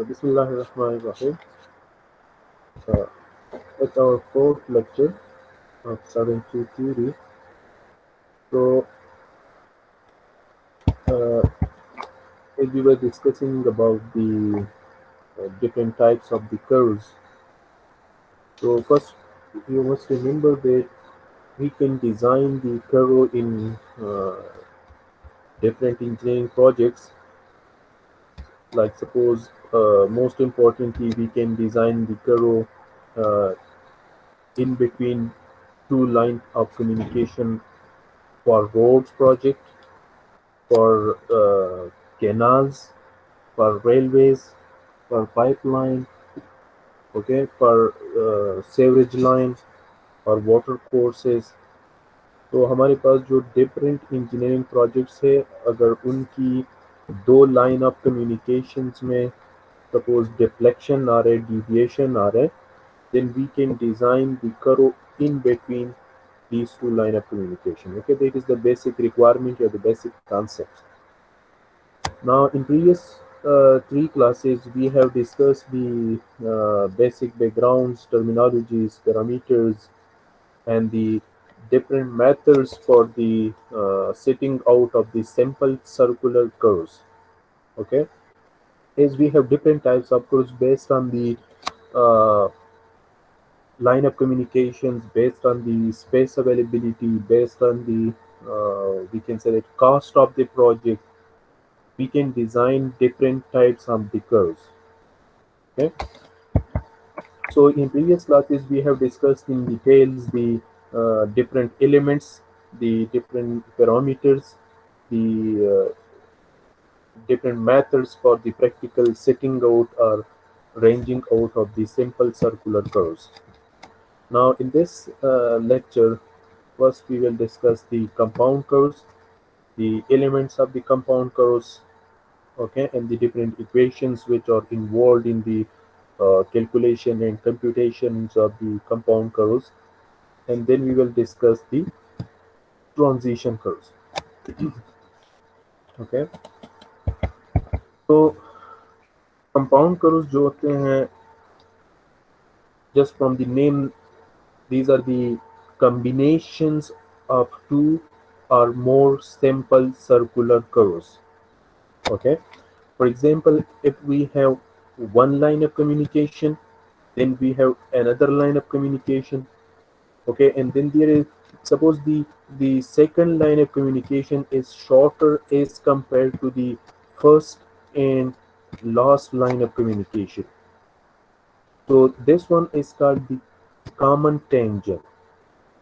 Bismillahirrahmanirrahim. Uh, it's our fourth lecture of 7Q theory. So, uh, as we were discussing about the different types of the curves. So, first, you must remember that we can design the curve in different engineering projects. Like, suppose, most importantly, we can design the curve uh, in between two lines of communication for roads project, for canals, for railways, for pipeline, okay, for sewerage line और water courses. तो हमारे पास जो different engineering projects है, अगर उनकी दो line of communications में सपोज डिफ्लेक्शन आ रहा है, डिविएशन आ रहा है, then we can design the curve in between these two line of communication. Okay, that is the basic requirement or the basic concept. Now, in previous three classes, we have discussed the basic backgrounds, terminologies, parameters, and the different methods for the setting out of the simple circular curves. Okay, as we have different types of curves based on the uh, line of communications, based on the space availability, based on the we can say that cost of the project, we can design different types of the curves. Okay, so in previous classes we have discussed in details the different elements, the different parameters, the different methods for the practical setting out or ranging out of the simple circular curves. Now in this lecture, first we will discuss the compound curves, the elements of the compound curves, okay, and the different equations which are involved in the calculation and computations of the compound curves, and then we will discuss the transition curves. Okay, तो compound curves जो होते हैं, just from the name, these are the combinations of two or more simple circular curves. Okay, for example, if we have one line of communication, then we have another line of communication, okay, and then there is, suppose the second line of communication is shorter as compared to the first and last line of communication, so this one is called the common tangent.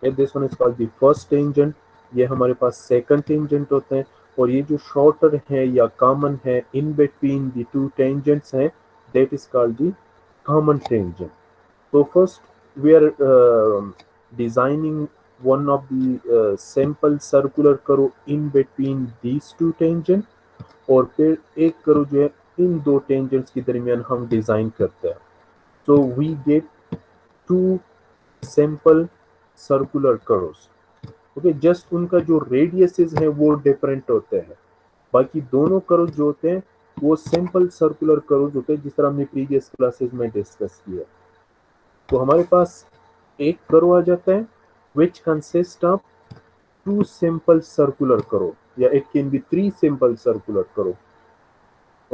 Okay, this one is called the first tangent, ये हमारे पास second tangent होते हैं, और ये जो shorter है या common है in between the two tangents है, that is called the common tangent. So first we are designing one of the simple circular curve in between these two tangents, और फिर एक कर्व जो है इन दो टेंजेंट्स के दरमियान हम डिजाइन करते हैं. So we get two simple circular curves. Okay, just उनका जो रेडियसेस है वो डिफरेंट होते हैं, बाकी दोनों कर्व जो होते हैं वो सिंपल सर्कुलर कर्व होते हैं, जिस तरह हमने प्रीवियस क्लासेस में डिस्कस किया. तो हमारे पास एक कर्व आ जाता है which consist of two simple circular curve, या it can be three simple circular curve.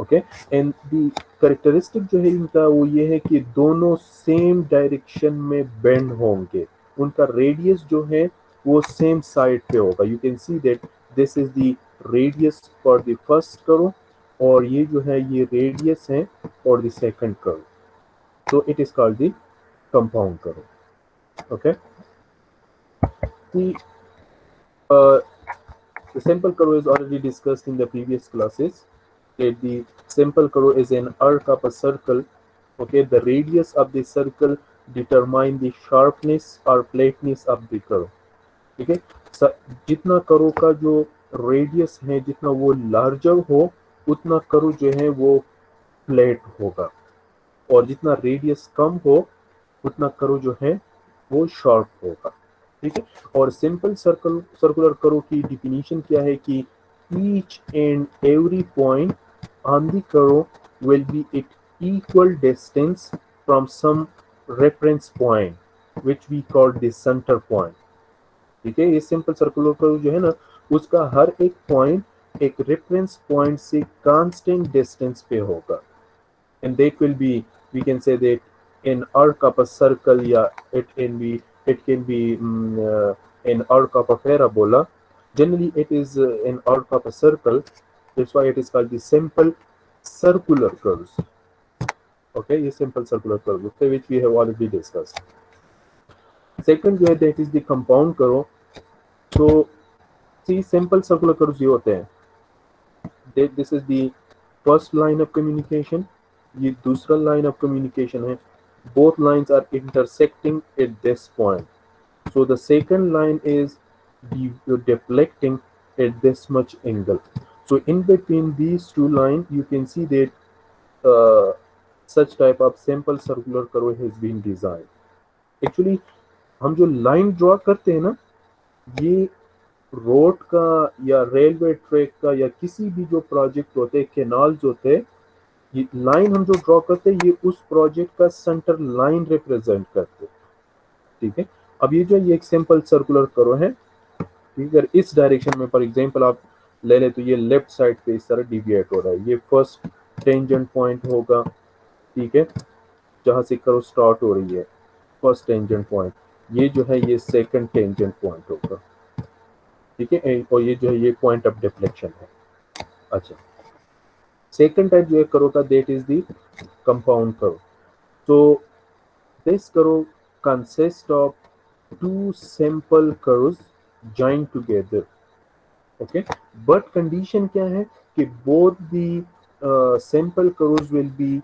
Okay, and the characteristic जो है इनका वो ये है कि दोनों सेम डायरेक्शन में बेंड होंगे, उनका रेडियस जो है वो सेम साइड पे होगा. You can see that this is the radius for the first curve, और ये जो है ये रेडियस है for the second curve. so it is called the compound curve. Okay, uh, the simple curve is already discussed in the previous classes. Okay, the simple curve is an arc of a circle. Okay, the radius of the circle determine the sharpness or flatness of the curve. ठीक है, जितना curve का जो radius है, जितना वो larger हो उतना कर्व जो है वो फ्लैट होगा, और जितना रेडियस कम हो उतना कर्व जो है वो शार्प होगा. ठीक है, और सिंपल सर्कुलर कर्व की डिफिनीशन क्या है कि each and every point on the curve will be at equal distance from some reference point which we call the center point. ठीक है, ये सिंपल सर्कुलर कर्व जो है ना, उसका हर एक पॉइंट एक रेफरेंस पॉइंट से कांस्टेंट डिस्टेंस पे होगा, and that will be, we can say that an arc of a circle, yeah, it can be an arc of a parabola. Generally it is an arc of a circle, that's why it is called the simple circular curves. Okay, ये simple circular curve, okay, which we have already discussed. Second जो है that is the compound curve. So see, simple circular curves ये होते हैं, this is the first line of communication, ये दूसरा line of communication है, both lines are intersecting at this point. So the second line is deflecting at this much angle. So in between these two lines, you can see that such type of simple circular curve has been designed. Actually, हम जो line draw करते हैं ना, ये road का या railway track का या किसी भी जो प्रोजेक्ट होते हैं, कैनाल्स होते हैं, ये लाइन हम जो ड्रॉ करते हैं, ये उस प्रोजेक्ट का सेंटर लाइन रिप्रेजेंट करते हैं. ठीक है, अब ये जो ये एक सिंपल सर्कुलर कर्व है, ठीक है, इस डायरेक्शन में फॉर एग्जांपल आप ले ले तो ये लेफ्ट साइड पे इस तरह डिविएट हो रहा है, ये फर्स्ट टेंजेंट पॉइंट होगा, ठीक है, जहां से कर्व स्टार्ट हो रही है, फर्स्ट टेंजेंट पॉइंट, ये जो है ये सेकंड टेंजेंट पॉइंट होगा, ठीक है, और ये जो है ये पॉइंट ऑफ डिफ्लेक्शन है. अच्छा, सेकंड टाइप जो है कर्व का, that is the compound curve. So this curve consists of two simple curves joined together. Okay, but condition क्या है कि both the simple curves will be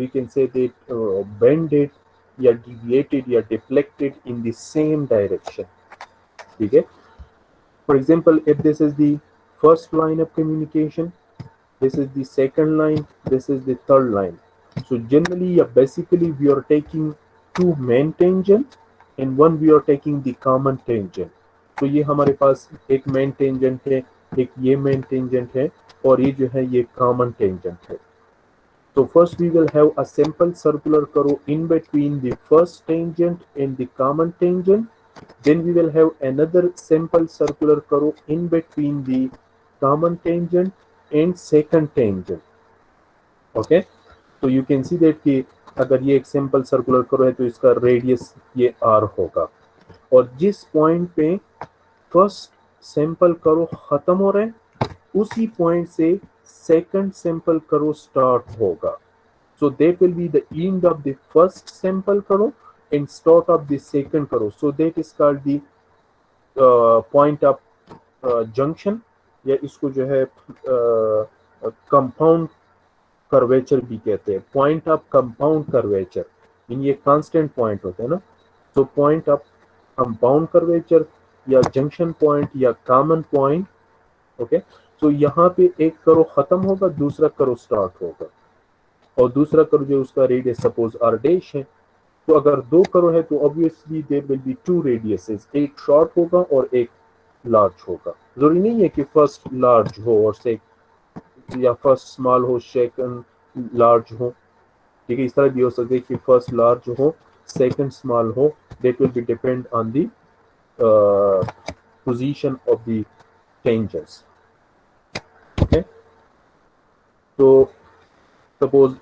we can say that bended या deviated या deflected in the same direction. ठीक है, for example, if this is the first line of communication, this is the second line, this is the third line. So generally, basically we are taking two main tangent and one we are taking the common tangent. तो ये हमारे पास एक main tangent है, एक ये main tangent है, और ये जो है ये कॉमन टेंजेंट है. So first we will have a simple circular curve in between the first tangent and the common tangent. Then we will have another simple circular curve in between the common tangent and second tangent. Okay, so you can see that कि अगर ये एक simple circular curve है तो इसका radius ये r होगा, और जिस पॉइंट पे फर्स्ट सिंपल कर्व खत्म हो रहा है उसी पॉइंट से सेकंड सिंपल कर्व स्टार्ट होगा. So that will be the end of the first simple curve and start of the second curve. So that is called the point of junction, या इसको जो है कंपाउंड कर्वेचर भी कहते हैं, point of compound curvature. इन ये constant point होते हैं ना, तो पॉइंट ऑफ कंपाउंड कर्वेचर या जंक्शन पॉइंट या कॉमन पॉइंट. ओके, तो यहाँ पे एक कर्व खत्म होगा, दूसरा कर्व स्टार्ट होगा, और दूसरा कर्व जो उसका रेडियस सपोज r डैश है. तो अगर दो कर्व है तो obviously there will be two radiuses, एक शॉर्ट होगा और एक लार्ज होगा. जरूरी नहीं है कि फर्स्ट लार्ज हो और से या फर्स्ट स्मॉल हो सेकंड लार्ज हो. ठीक है, इस तरह भी हो सकता है कि फर्स्ट लार्ज हो सेकंड स्मॉल हो. That will B depend on the position of the tangents. Okay, तो सपोज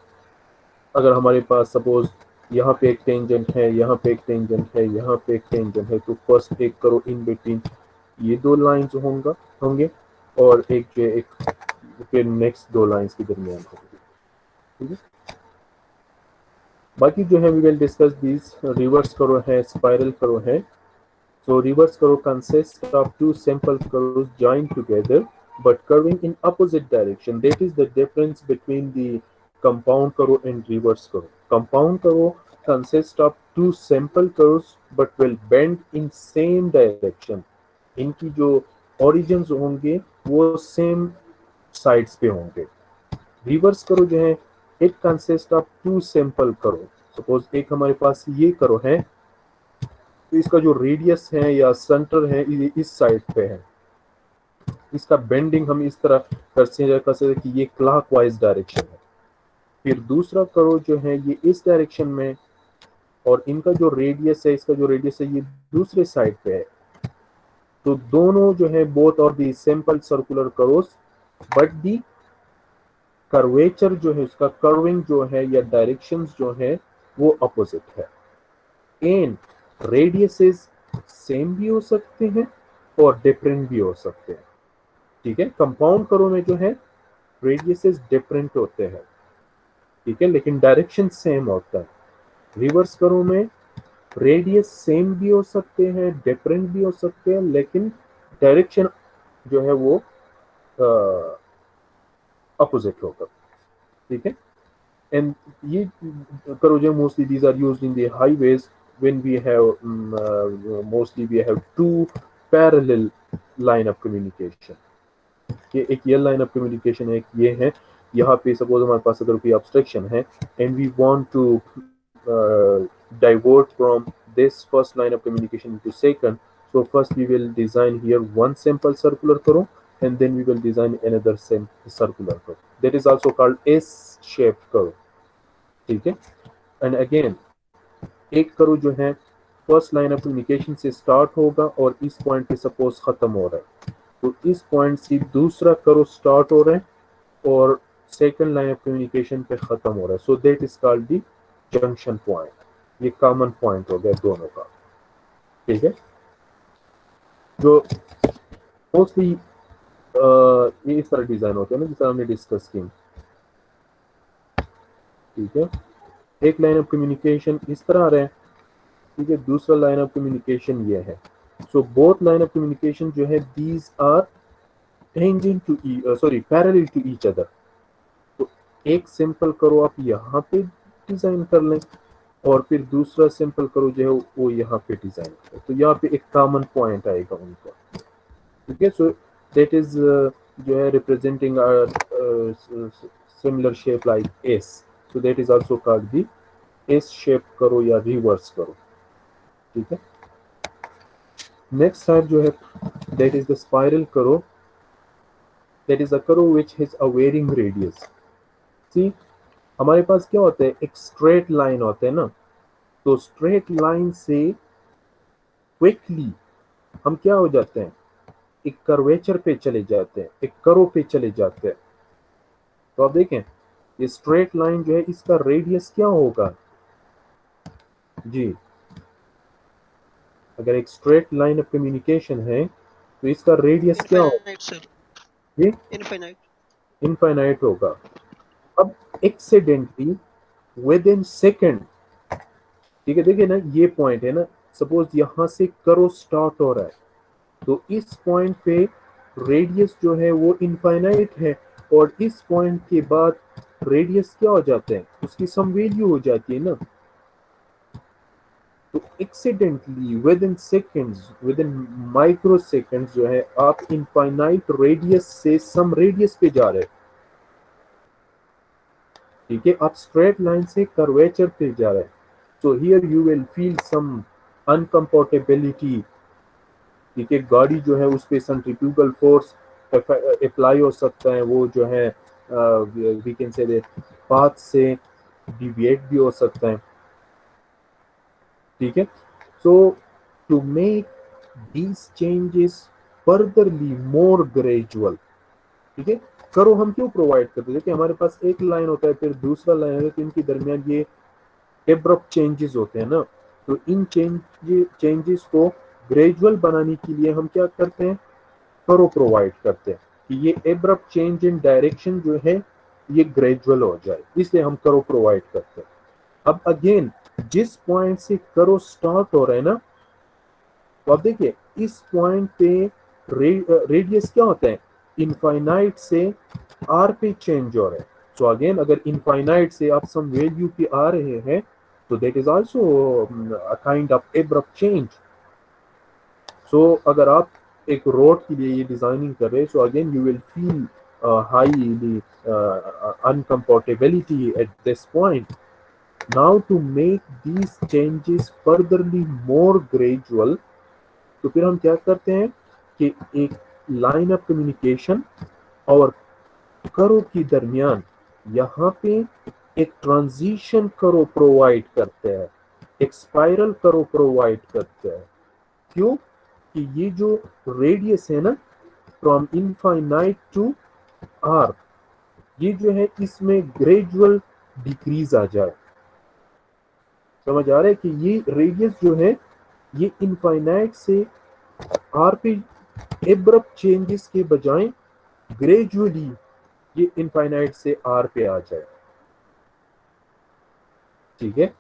अगर हमारे पास सपोज यहाँ पे एक टेंजेंट है, यहाँ पे एक टेंजेंट है, यहाँ पे एक टेंजेंट है, तो फर्स्ट एक करो इन बिटवीन ये दो लाइंस होंगे और एक जो एक फिर नेक्स्ट दो लाइंस के दरमियान होंगे. ठीक है, बाकी जो है we will discuss this. Reverse करो है, स्पाइरल करो है. So reverse curve consists of two simple curves joined together but curving in opposite direction. That is the difference between the compound curve and reverse curve. Compound curve consists of two simple curves but will bend in same direction. इनकी जो origins होंगे वो same sides पे होंगे. Reverse curve जो है it consists of two simple curves. Suppose एक हमारे पास ये curve है, तो इसका जो रेडियस है या सेंटर है इस साइड पे है. इसका बेंडिंग हम इस तरह कर सकते हैं कि ये क्लॉकवाइज डायरेक्शन है. फिर दूसरा करो जो है ये इस डायरेक्शन में, और इनका जो रेडियस है, इसका जो रेडियस है ये दूसरे साइड पे है। तो दोनों जो है बोथ और the simple circular curves, but the curvature जो है, उसका कर्विंग जो है या डायरेक्शंस जो है वो अपोजिट है। एंड रेडियसेस सेम भी हो सकते हैं और डिफरेंट भी हो सकते हैं। ठीक है, कंपाउंड करो में जो है रेडियसेस डिफरेंट होते हैं, ठीक है, लेकिन डायरेक्शन सेम होता है। रिवर्स करो में रेडियस सेम भी हो सकते हैं, डिफरेंट भी हो सकते हैं, लेकिन डायरेक्शन जो है वो अपोजिट होगा। ठीक है, एंड ये करो जो mostly these are used in the highways when we have mostly we have two parallel line of communication. ये एक ये लाइन ऑफ कम्युनिकेशन है, एक ये है। यहाँ पे सपोज हमारे पास अगर कोई ऑब्स्ट्रक्शन है and we want to divert from this first line of communication to second, so first we will design here one simple circular curve and then we will design another circular curve, that is also called S shaped curve। ठीक है, and again एक curve जो है first line of communication से start होगा और इस point पे सपोज खत्म हो रहा है, तो इस पॉइंट से दूसरा कर्व स्टार्ट हो रहा है और सेकंड लाइन ऑफ कम्युनिकेशन पे खत्म हो रहा है, so that is called the junction point. ये कॉमन पॉइंट हो गया दोनों का। ठीक है, जो मोस्टली ये इस तरह डिजाइन होते हैं ना, जिस तरह हमने डिस्कस की। ठीक है, एक लाइन ऑफ कम्युनिकेशन इस तरह आ रहा है, ठीक है, दूसरा लाइन ऑफ कम्युनिकेशन ये है। So both line of communication जो है these are tangent to sorry parallel to each other. तो एक सिंपल करो आप यहाँ पे डिजाइन कर लें और फिर दूसरा सिंपल करो जो है वो यहाँ पे डिजाइन करो, तो यहाँ पे एक कॉमन पॉइंट आएगा उनका। ठीक है, सो दैट इज जो है representing similar shape like S, so that is also called the S shape करो या रिवर्स करो। ठीक है, नेक्स्ट टाइप जो है that is the spiral curve, that is a curve which has a varying radius. See हमारे पास क्या होता है, एक स्ट्रेट लाइन होता है ना, तो स्ट्रेट लाइन से क्विकली हम क्या हो जाते हैं, एक कर्वेचर पे चले जाते हैं, एक करो पे चले जाते हैं। तो आप देखें ये स्ट्रेट लाइन जो है इसका रेडियस क्या होगा जी, अगर एक स्ट्रेट लाइन ऑफ कम्युनिकेशन है तो इसका रेडियस क्या होगा जी, इनफाइनाइट होगा। अब एक्सीडेंटली विद इन सेकेंड, ठीक है, देखिए ना ये पॉइंट है ना, सपोज यहां से करो स्टार्ट हो रहा है, तो इस पॉइंट पे रेडियस जो है वो इनफाइनाइट है और इस पॉइंट के बाद रेडियस क्या हो जाता है, उसकी सम वैल्यू हो जाती है ना। तो accidentally with in seconds, with in micro seconds जो है आप इनफाइनाइट रेडियस से सम रेडियस पे जा रहे हैं। ठीक है, आप स्ट्रेट लाइन से कर्वेचर पे जा रहे हैं, so here you will feel some uncomfortability। ठीक है, गाड़ी जो है उस पे सेंट्रीफ्यूगल फोर्स अप्लाई हो सकता है, वो जो है we can say that path से डिविएट भी हो सकता है। ठीक है, so to make these changes furtherly more gradual, ठीक है, करो हम क्यों प्रोवाइड करते हैं कि हमारे पास एक लाइन होता है फिर दूसरा लाइन है, तो इनके दरमियान ये एब्रप्ट चेंजेस होते हैं ना, तो इन चेंजेस को ग्रेजुअल बनाने के लिए हम क्या करते हैं, करो प्रोवाइड करते हैं कि ये एब्रप्ट चेंज इन डायरेक्शन जो है ये ग्रेजुअल हो जाए, इसलिए हम करो प्रोवाइड करते हैं। अब अगेन जिस पॉइंट से करो स्टार्ट हो रहा है ना, तो अब देखिए इस पॉइंट पे रेडियस क्या होता है, इनफाइनाइट से आर पे चेंज हो रहा है। सो अगेन अगर इनफाइनाइट से आप सम वैल्यू पे आ रहे हैं तो that is also a kind of abrupt change. So अगर आप एक रोड के लिए ये डिजाइनिंग कर रहे हैं, so again you will feel highly uncomfortability at this point. Now to make these changes furtherly more gradual, तो फिर हम क्या करते हैं कि एक लाइन ऑफ कम्युनिकेशन और करो के दरमियान यहाँ पे एक ट्रांजिशन करो प्रोवाइड करते हैं, एक स्पाइरल करो प्रोवाइड करते हैं। क्यों? कि ये जो रेडियस है ना, फ्रॉम इनफाइनाइट टू आर, ये जो है इसमें ग्रेजुअल डिक्रीज आ जाए। समझ आ रहा है कि ये रेडियस जो है ये इनफाइनाइट से आर पे एब्रप्ट चेंजेस के बजाय ग्रेजुअली ये इनफाइनाइट से आर पे आ जाए। ठीक है।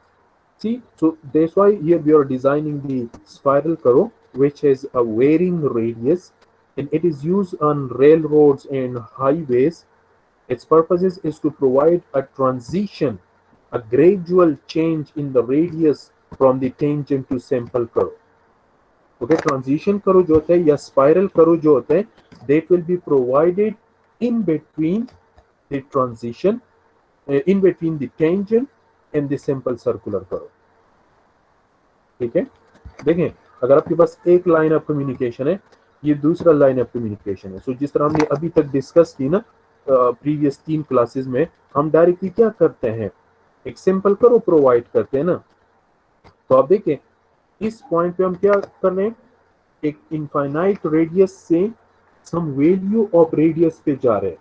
See, so that's why here we are designing the spiral curve, which has a varying radius, and it is used on railroads and highways. Its purpose is to provide a transition, a gradual change in the radius from the tangent to sample curve. Okay, transition curve जो होता है या spiral curve जो होता है, that will be provided in between the transition, in between the tangent and the sample circular curve. ठीक है। देखें, अगर आपके पास एक लाइन ऑफ कम्युनिकेशन है, ये दूसरा लाइन ऑफ कम्युनिकेशन है। सो जिस तरह हमने अभी तक डिस्कस की ना प्रीवियस 3 क्लासेस में, हम डायरेक्टली क्या करते हैं, एक सिंपल करो प्रोवाइड करते हैं ना। तो आप देखें इस पॉइंट पे हम क्या कर रहे हैं, एक इनफाइनाइट रेडियस से सम वैल्यू ऑफ रेडियस पे जा रहे हैं,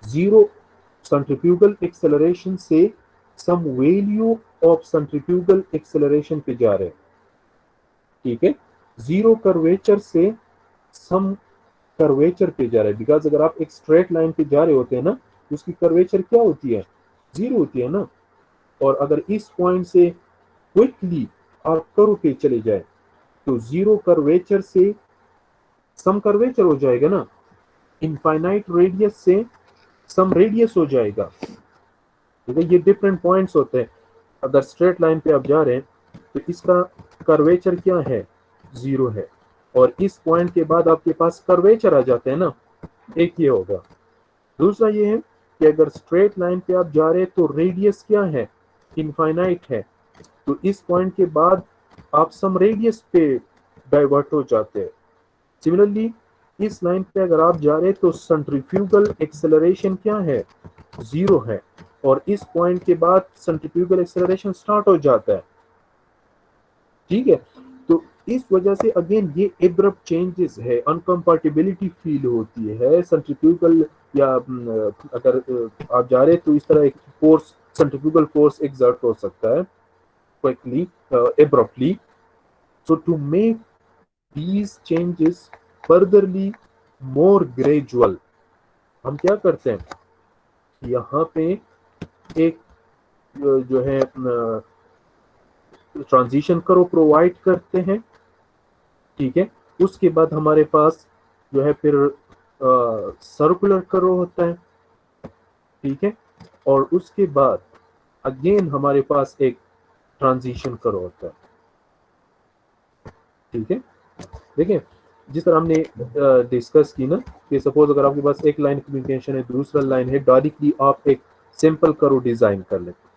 जीरो सेंट्रीफ्यूगल एक्सेलरेशन से some value of centrifugal acceleration पे जा रहे हैं। ठीक है, जीरो कर्वेचर से सम कर्वेचर पे जा रहे हैं। बिकॉज अगर आप एक स्ट्रेट लाइन पे जा रहे होते हैं ना, उसकी कर्वेचर क्या होती है, जीरो होती है ना। और अगर इस पॉइंट से क्विकली आप कर्व पे चले जाए तो जीरो कर्वेचर से सम कर्वेचर हो जाएगा ना, इनफाइनाइट रेडियस से सम रेडियस हो जाएगा। ठीक है, ये डिफरेंट पॉइंट्स होते हैं। अगर स्ट्रेट लाइन पे आप जा रहे हैं तो इसका कर्वेचर क्या है, जीरो है, और इस पॉइंट के बाद आपके पास कर्वेचर आ जाते हैं ना, एक ये होगा। दूसरा ये है कि अगर स्ट्रेट लाइन पे आप जा रहे हैं तो रेडियस क्या है, इनफाइनाइट है, तो इस पॉइंट के बाद आप सम रेडियस पे डाइवर्ट हो जाते हैं। सिमिलरली इस लाइन पे अगर आप जा रहे हैं तो सेंट्रीफ्यूगल एक्सेलरेशन क्या है, जीरो है, और इस पॉइंट के बाद सेंट्रीफ्यूगल एक्सेलरेशन स्टार्ट हो जाता है। ठीक है, तो इस वजह से अगेन ये एब्रप्ट चेंजेस है, अनकंपैटिबिलिटी फील होती है सेंट्रीफ्यूगल, या अगर आप जा रहे हैं तो इस तरह एक फोर्स, सेंट्रीफ्यूगल फोर्स एक्सर्ट हो सकता है quickly, abruptly. So to make these changes furtherly more gradual, हम क्या करते हैं, यहाँ पे एक जो है ट्रांजिशन करो प्रोवाइड करते हैं। ठीक है, उसके बाद हमारे पास जो है फिर सर्कुलर करो होता है। ठीक है, और उसके बाद अगेन हमारे पास एक ट्रांजिशन करो होता है। ठीक है, देखिए जिस तरह हमने डिस्कस की ना कि सपोज अगर आपके पास एक लाइन कम्युनिकेशन है, दूसरा लाइन है, डायरेक्टली आप एक सिंपल करो डिजाइन कर लेते।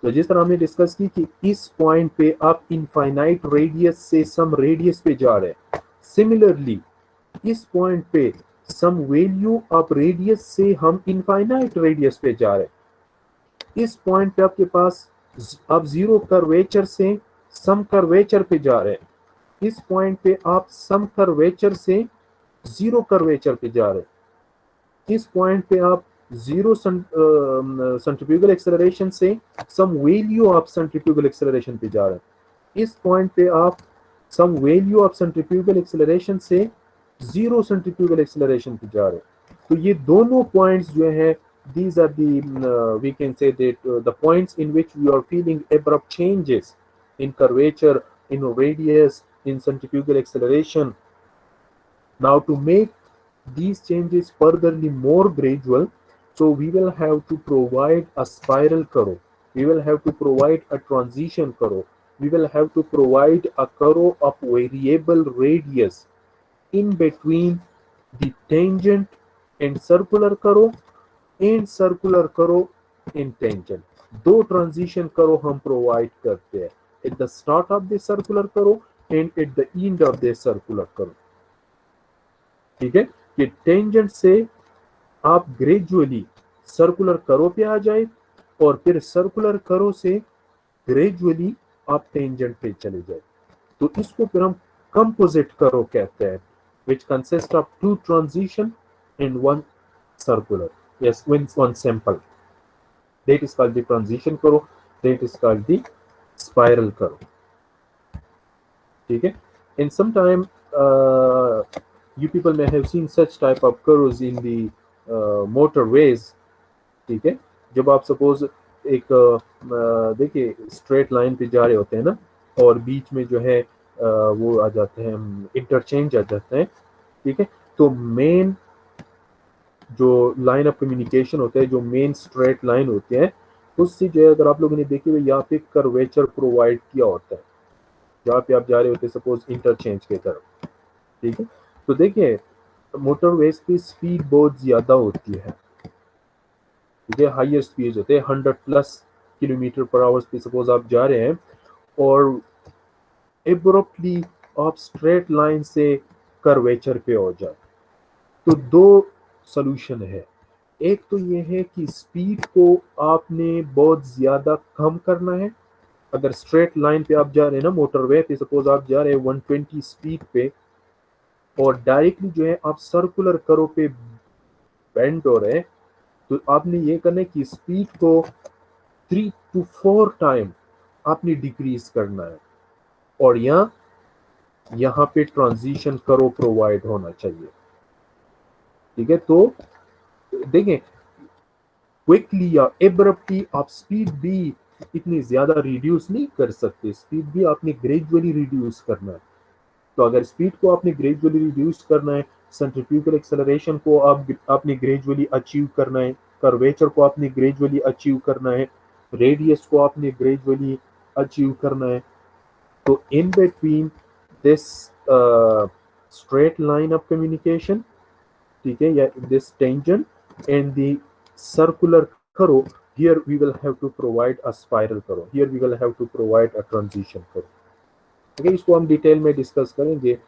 तो जिस तरह हमने डिस्कस की कि इस पॉइंट पे आप इनफाइनाइट रेडियस से सम रेडियस पे जा रहे हैं, सिमिलरली इस पॉइंट पे सम वैल्यू ऑफ रेडियस से हम इनफाइनाइट रेडियस पे जा रहे हैं। इस पॉइंट पे आपके पास आप जीरो कर्वेचर से सम कर्वेचर पे जा रहे हैं, इस पॉइंट पे आप सम कर्वेचर से जीरो कर्वेचर पे जा रहे हैं, इस पॉइंट पे आप जीरो सेंट्रीफ्यूगल एक्सेलरेशन से some value of centrifugal acceleration पे जा रहे हैं, इस पॉइंट पे आप some value of centrifugal acceleration से जीरो सेंट्रीफ्यूगल एक्सेलरेशन पे जा रहे हैं। तो ये दोनों पॉइंट्स जो है, these are the we can say that the points in which we are feeling abrupt changes in curvature, in radius, in centrifugal acceleration. Now to make these changes furtherly more gradual, so we will have to provide a spiral curve, we will have to provide a transition curve, we will have to provide a curve of variable radius in between the tangent and circular curve and circular curve and tangent. दो transition करो हम provide करते हैं, at the start of the circular curve and at the end of the circular curve। ठीक है, कि tangent से आप ग्रेजुअली सर्कुलर कर्व पे आ जाए, और फिर सर्कुलर करो से ग्रेजुअली आप टेंजेंट पे चले जाए, तो इसको फिर हम कंपोजिट करो कहते हैं, which consists of two transition and one circular, yes, one sample, that is called the transition curve, that is called the spiral curve. ठीक है? And sometime you people may have seen such type of curves in the motorways. ठीक है? जब आप suppose एक देखिए straight line पे जा रहे होते हैं ना, और बीच में जो है वो आ जाते हैं, इंटरचेंज आ जाते हैं, ठीक है? तो मेन जो लाइन ऑफ कम्युनिकेशन होता है, जो मेन स्ट्रेट लाइन होती है, उससे जो है अगर आप लोगों ने देखी हुई यहाँ पे कर्वेचर प्रोवाइड किया होता है, जहाँ पे आप जा रहे होते हैं सपोज इंटरचेंज की तरफ, ठीक है? तो देखिए मोटरवेज की स्पीड बहुत ज्यादा होती है, ठीक है? हाइयर स्पीड होते हैं 100+ किलोमीटर पर आवर पे सपोज आप जा रहे हैं, और एब्रप्टली आप स्ट्रेट लाइन से कर्वेचर पे हो जाए, तो दो सोल्यूशन है। एक तो ये है कि स्पीड को आपने बहुत ज्यादा कम करना है। अगर स्ट्रेट लाइन पे आप जा रहे हैं ना मोटरवे पे, सपोज आप जा रहे हैं 120 स्पीड पे, और डायरेक्टली जो है आप सर्कुलर करो पे बेंड हो रहे हैं, तो आपने ये करना है कि स्पीड को 3 to 4 टाइम आपने डिक्रीज करना है, और यहाँ पे ट्रांजिशन करो प्रोवाइड होना चाहिए, ठीक है? तो देखें क्विकली या एब्रप्टली आप स्पीड भी इतनी ज्यादा रिड्यूस नहीं कर सकते, स्पीड भी आपने ग्रेजुअली रिड्यूस करना है। तो अगर स्पीड को आपने ग्रेजुअली रिड्यूस करना है, सेंट्रीफ्यूगल एक्सेलरेशन को आपने ग्रेजुअली अचीव करना है, कर्वेचर को आपने ग्रेजुअली अचीव करना है, रेडियस को आपने ग्रेजुअली अचीव करना है, तो in between this straight line of communication, ठीक है, या this tangent and the circular curve, here we will have to provide a spiral curve, here we will have to provide a transition curve. Okay, इसको हम detail में discuss करेंगे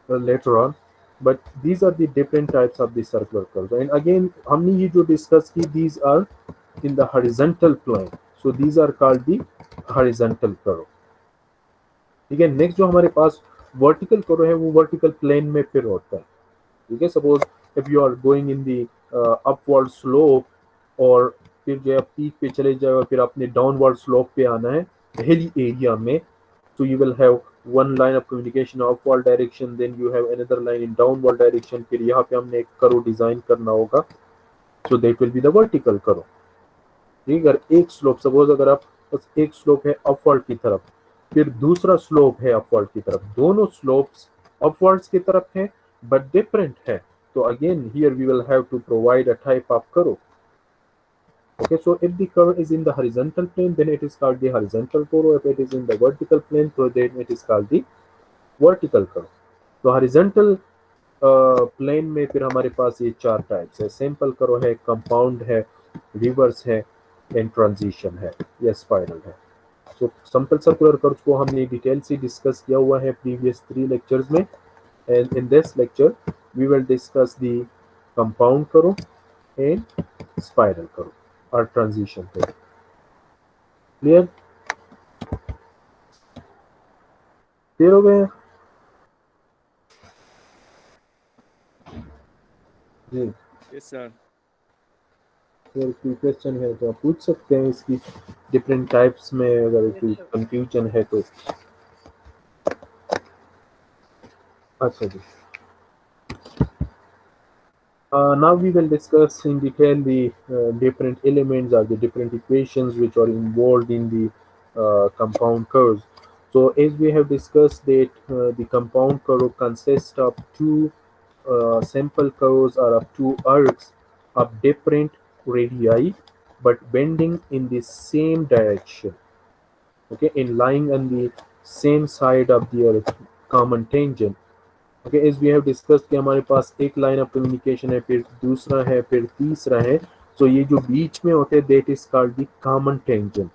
later on, but these are the different types of the circular curves. And again हमने ये जो discuss की, these are in the horizontal plane, so these are called the horizontal curve. ठीक है? नेक्स्ट जो हमारे पास वर्टिकल कर्व है, वो वर्टिकल प्लेन में फिर होता है, ठीक है? Suppose if you are going in the upward slope, और फिर जो है पीक पे चले जाए और फिर अपने डाउनवर्ड स्लोप पे आना है हिली एरिया में, so you will have one line of communication upward direction, then you have another line in downward direction, फिर यहाँ पे हमने एक कर्व डिजाइन करना होगा, so that will be the vertical curve. ठीक है? अगर एक स्लोप सपोज अगर आप बस एक स्लोप है अपवर्ड की तरफ, फिर दूसरा स्लोप है अपवर्ड की तरफ, दोनों स्लोप्स अपवर्ड्स की तरफ है बट डिफरेंट है, तो again here we will have to provide a type of curve. Okay, so if the curve is in the horizontal plane, then it is called the horizontal curve. If it is in the vertical plane, so then it is called the vertical curve. तो horizontal plane में फिर हमारे पास ये चार types है, simple curve है, compound है, reverse है, एंड ट्रांजिशन है, या स्पाइरल है. तो सिंपल सर्कुलर कर्व को हमने डिटेल से डिस्कस किया हुआ है प्रीवियस 3 लेक्चर्स में, and in this lecture we will discuss the compound curve and spiral curve और ट्रांजिशन कर्व. क्लियर? क्लियर हो गया जी? Yes sir. अगर कोई क्वेश्चन है तो आप पूछ सकते हैं इसकी डिफरेंट टाइप्स में, अगर कोई कंफ्यूजन है तो. अच्छा जी. Now we will discuss in detail the different elements or the different equations which are involved in the compound curves. So as we have discussed that the compound curve consists of two simple curves or of two arcs of different radii but bending in the same direction, okay, in lying on the same side of their common tangent. Okay, as we have discuss कि हमारे पास एक line of communication है, फिर दूसरा है, फिर तीसरा है, तो ये जो बीच में होते हैं that is called the common tangent,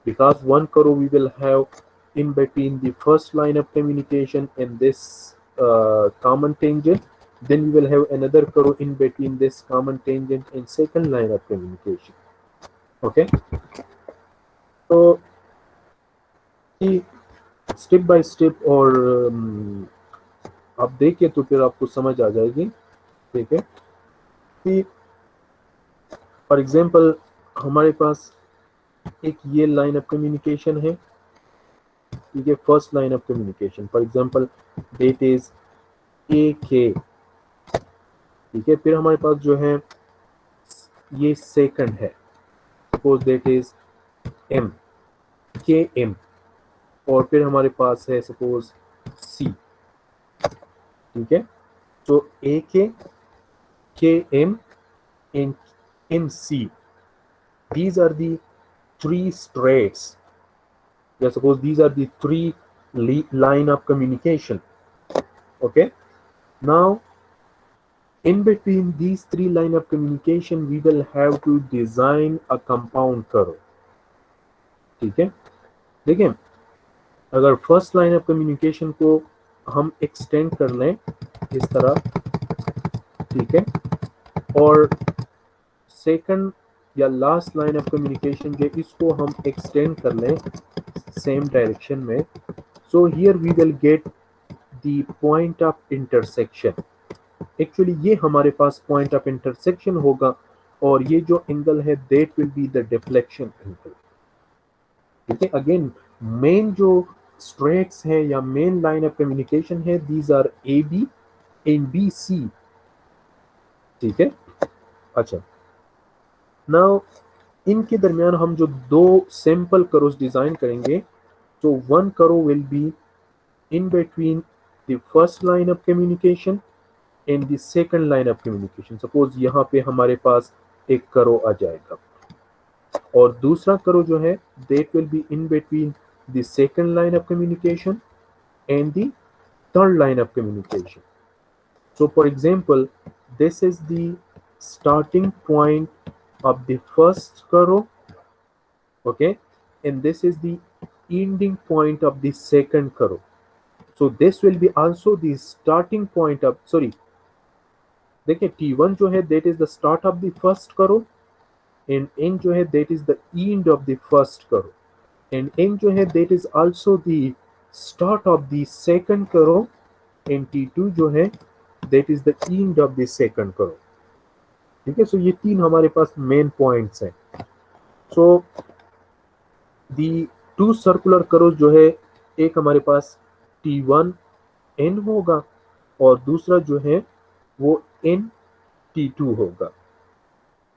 because one curve we will have in between the first line of communication and this common tangent, then we will have another curve in between this common tangent and second line of communication. Okay, तो step by step और आप देखिए तो फिर आपको समझ आ जाएगी। ठीक है, कि फॉर एग्जांपल हमारे पास एक ये लाइन ऑफ कम्युनिकेशन है। ठीक है, first line of communication for example that is A K. ठीक है, फिर हमारे पास जो है ये सेकंड है, suppose date is M K M, और फिर हमारे पास है सपोज सी। ठीक है, तो A K M and M C, these are the three straits. Yeah, suppose these are the three line of communication. Okay, now in between these three line of communication we will have to design a compound curve. ठीक है, देखिए अगर first line of communication को हम extend कर लें इस तरह, ठीक है, और सेकंड या लास्ट लाइन ऑफ कम्युनिकेशन जो इसको हम एक्सटेंड कर लें सेम डायरेक्शन में, so here we will get the point of intersection. Actually ये हमारे पास पॉइंट ऑफ इंटरसेक्शन होगा, और ये जो एंगल है that will be the deflection angle. ठीक है, अगेन मेन जो स्ट्रेट्स है या मेन लाइन ऑफ कम्युनिकेशन है, these are A B and B C. ठीक है, अच्छा, नाउ इनके दरमियान हम जो दो सिंपल करोस डिजाइन करेंगे, तो वन करो will be in between the first line of communication and the second line of communication. Suppose यहाँ पे हमारे पास एक करो आ जाएगा, और दूसरा करो जो है that will be in between the second line of communication and the third line of communication. So for example, this is the starting point of the first karo, okay, and this is the ending point of the second karo. So this will be also the starting point of, sorry, देखिए T1 जो है that is the start of the first करो, and N जो है that is the end of the first करो, and N जो है that is also the start of the second करो, and T2 जो है that is the end of the second करो। ठीक है, सो ये तीन हमारे पास मेन पॉइंट्स हैं। सो दी टू सर्कुलर करोस जो है, एक हमारे पास T1 N होगा, और दूसरा जो है वो N T2 होगा।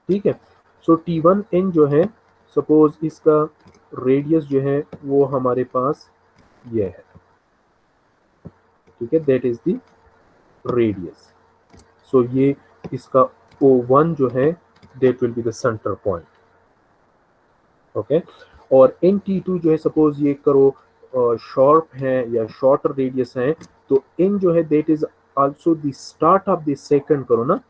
ठीक है, सो T1 N जो है, सपोज इसका रेडियस जो है वो हमारे पास ये है। ठीक है, दैट इज द रेडियस। सो ये इसका O1 जो है that will be the centre point. Okay, और NT2 जो है, सपोज ये करो शॉर्प है या शॉर्टर रेडियस है, तो N जो है that is also the start of the second करो ना,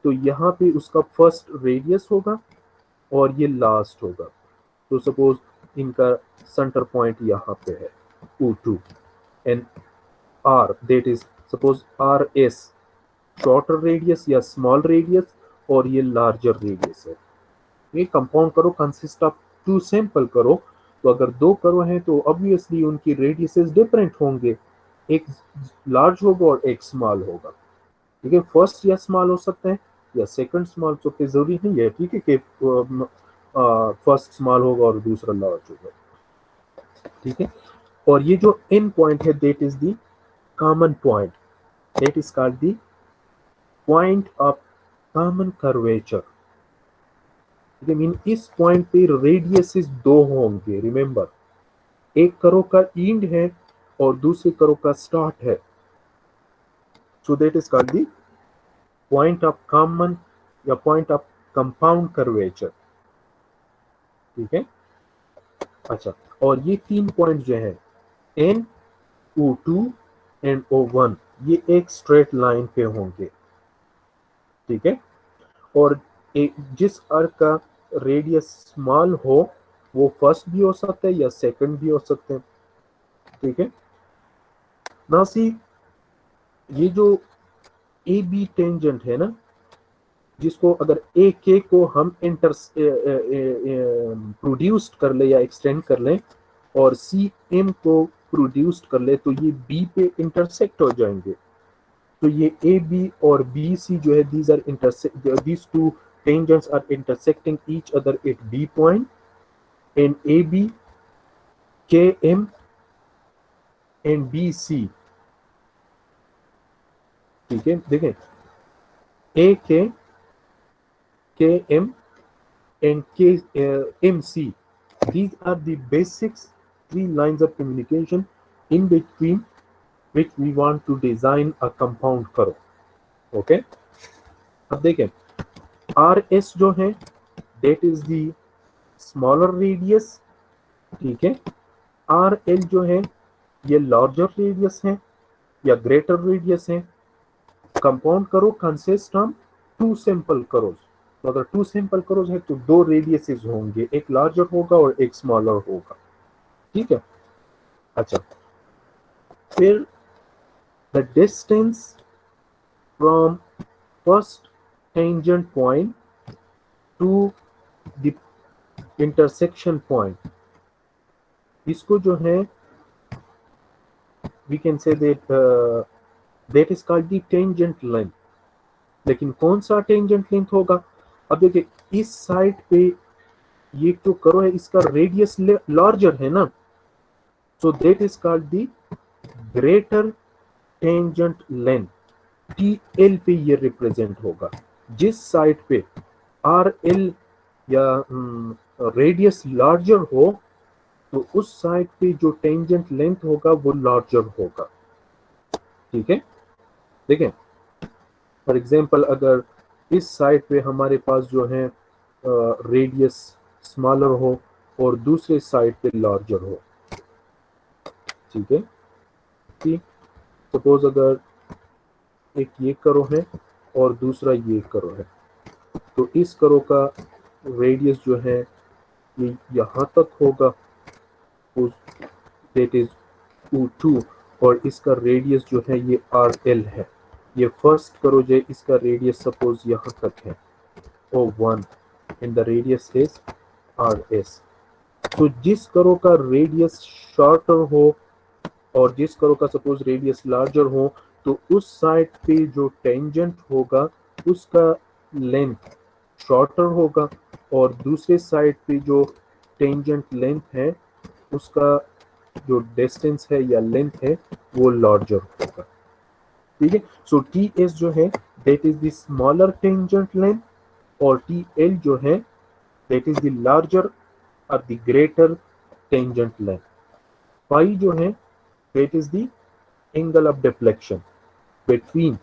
तो यहाँ पे उसका फर्स्ट रेडियस होगा और ये लास्ट होगा। तो सपोज इनका सेंटर पॉइंट यहाँ पे है O2, and R that is suppose RS shorter radius या स्मॉल रेडियस, और ये लार्जर रेडियस है। ये कंपाउंड करो consist of to sample curve, तो अगर दो करो हैं तो ऑब्वियसली उनकी रेडियसेस डिफरेंट होंगे, एक लार्ज होगा और एक स्मॉल होगा। ठीक है, फर्स्ट या स्मॉल हो सकते हैं या सेकंड स्मॉल, तो कि जरूरी नहीं है ठीक है कि फर्स्ट स्मॉल होगा और दूसरा लार्ज होगा। ठीक है, और ये जो एन पॉइंट है that is the common point, that is called the point of common curvature. Mean इस पॉइंट पे रेडियसेस दो होंगे, रिमेंबर एक करो का एंड है और दूसरे करो का स्टार्ट है, so that is called the point of common या पॉइंट ऑफ कंपाउंड कर्वेचर। ठीक है, अच्छा, और ये तीन पॉइंट जो है N O2 एंड O1 ये एक स्ट्रेट लाइन पे होंगे। ठीक है, और एक जिस अर्क का रेडियस स्मॉल हो वो फर्स्ट भी हो सकता है या सेकंड भी हो सकते हैं। ठीक है, नाउ सी ये जो ए बी टेंजेंट है ना, जिसको अगर ए के को हम इंटर प्रोड्यूस्ड कर ले या एक्सटेंड कर लें और सी एम को प्रोड्यूस्ड कर ले तो ये बी पे इंटरसेक्ट हो जाएंगे। तो ये ए बी और बी सी जो है these two tangents are intersecting each other at B point and AB, KM and BC। ठीक है, देखें AK, KM and MC, these are the basics 3 lines of communication in between which we want to design a compound curve। Okay, अब देखें RS जो है that is the smaller radius, ठीक है। RL जो है ये larger radius है या greater radius है। कंपाउंड करो कंसिस्ट ऑफ 2 सिंपल करोज, तो अगर 2 सिंपल करोज है तो 2 रेडियसेस होंगे, एक लार्जर होगा और एक स्मॉलर होगा। ठीक है, अच्छा फिर the distance from first tangent point to the intersection point, इसको जो है we can say that is called the tangent length. लेकिन कौन सा टेंजेंट लेंथ होगा? अब देखिए इस साइड पे ये जो करो है इसका रेडियस लार्जर है ना, so that is called the greater tangent length. TL पे ये रिप्रेजेंट होगा। जिस साइड पे आरएल या रेडियस लार्जर हो तो उस साइड पे जो टेंजेंट लेंथ होगा वो लार्जर होगा। ठीक है, देखें फॉर एग्जांपल अगर इस साइड पे हमारे पास जो है रेडियस स्मॉलर हो और दूसरे साइड पे लार्जर हो, ठीक है, ठीक सपोज अगर एक ये करो है और दूसरा ये करो है, तो इस करो का रेडियस जो है ये यहाँ तक होगा, दैट इज O2, और इसका रेडियस जो है ये RL है। ये फर्स्ट करो जो इसका रेडियस सपोज यहाँ तक है O1 and the radius is RS। तो जिस करो का रेडियस शॉर्टर हो और जिस करो का सपोज रेडियस लार्जर हो तो उस साइड पे जो टेंजेंट होगा उसका लेंथ शॉर्टर होगा और दूसरे साइड पे जो टेंजेंट लेंथ है उसका जो डिस्टेंस है या लेंथ है वो लार्जर होगा। ठीक है, सो टी एस जो है that is the smaller tangent length और टी एल जो है दैट इज द लार्जर और द ग्रेटर टेंजेंट लेंथ। पाई जो है that is the angle of deflection between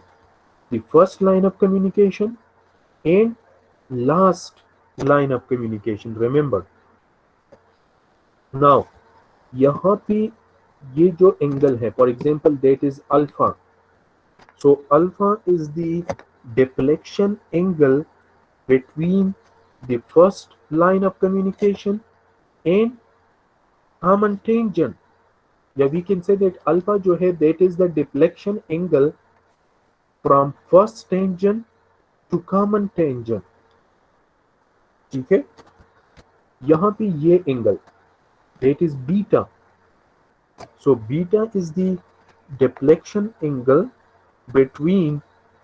the first line of communication and last line of communication. Remember now यहाँ पे ये जो एंगल है for example that is alpha, so alpha is the deflection angle between the first line of communication and common tangent, या we can say that alpha जो है that is the deflection angle from first tangent to common tangent. ठीक है, यहाँ पे ये angle that is beta, so beta is the deflection angle between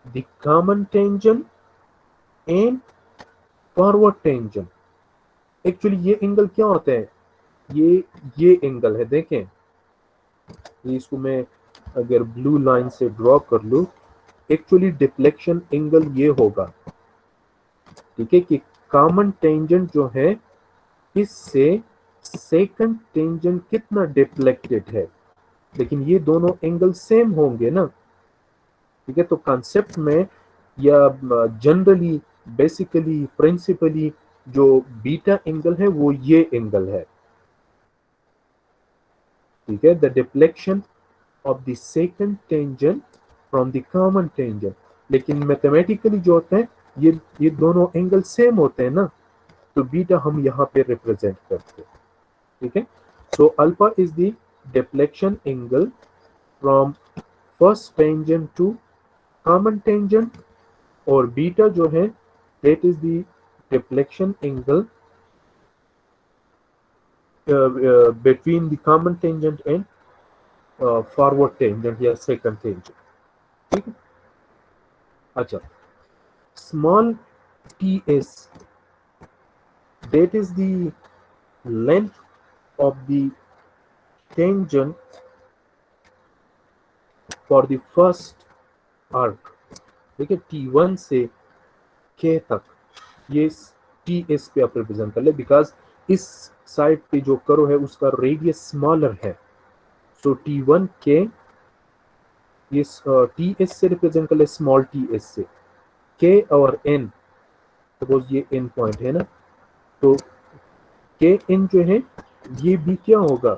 the common tangent and forward tangent। Actually ये angle क्या होता है, ये एंगल है, देखें इसको मैं अगर ब्लू लाइन से ड्रॉ कर लूं, एक्चुअली डिफ्लेक्शन एंगल ये होगा। ठीक है, कि कॉमन टेंजेंट जो है इससे सेकंड टेंजेंट कितना डिफ्लेक्टेड है, लेकिन ये दोनों एंगल सेम होंगे ना। ठीक है, तो कॉन्सेप्ट में या जनरली बेसिकली प्रिंसिपली जो बीटा एंगल है वो ये एंगल है। ठीक है, the deflection of the second tangent from the common tangent, लेकिन मैथमेटिकली जो होता है ये दोनों एंगल सेम होते हैं ना, तो बीटा हम यहाँ पे रिप्रेजेंट करते हैं। ठीक है, so alpha is the deflection angle from first tangent to common tangent और बीटा जो है that is the deflection angle between the common tangent and forward tangent या सेकंड टेंजेंट. ठीक है. अच्छा, small T S that is the length of the tangent for the first arc. देखिए T1 से K तक ये टी एस पे आप रिप्रेजेंट कर ले, बिकॉज इस साइड पे जो करो है उसका रेडियस स्मॉलर है. सो T1 के ये टी एस से रिप्रेजेंट कर ले, स्मॉल टी एस से. के और एन, सपोज ये एन पॉइंट है ना, तो के एन जो है ये भी क्या होगा,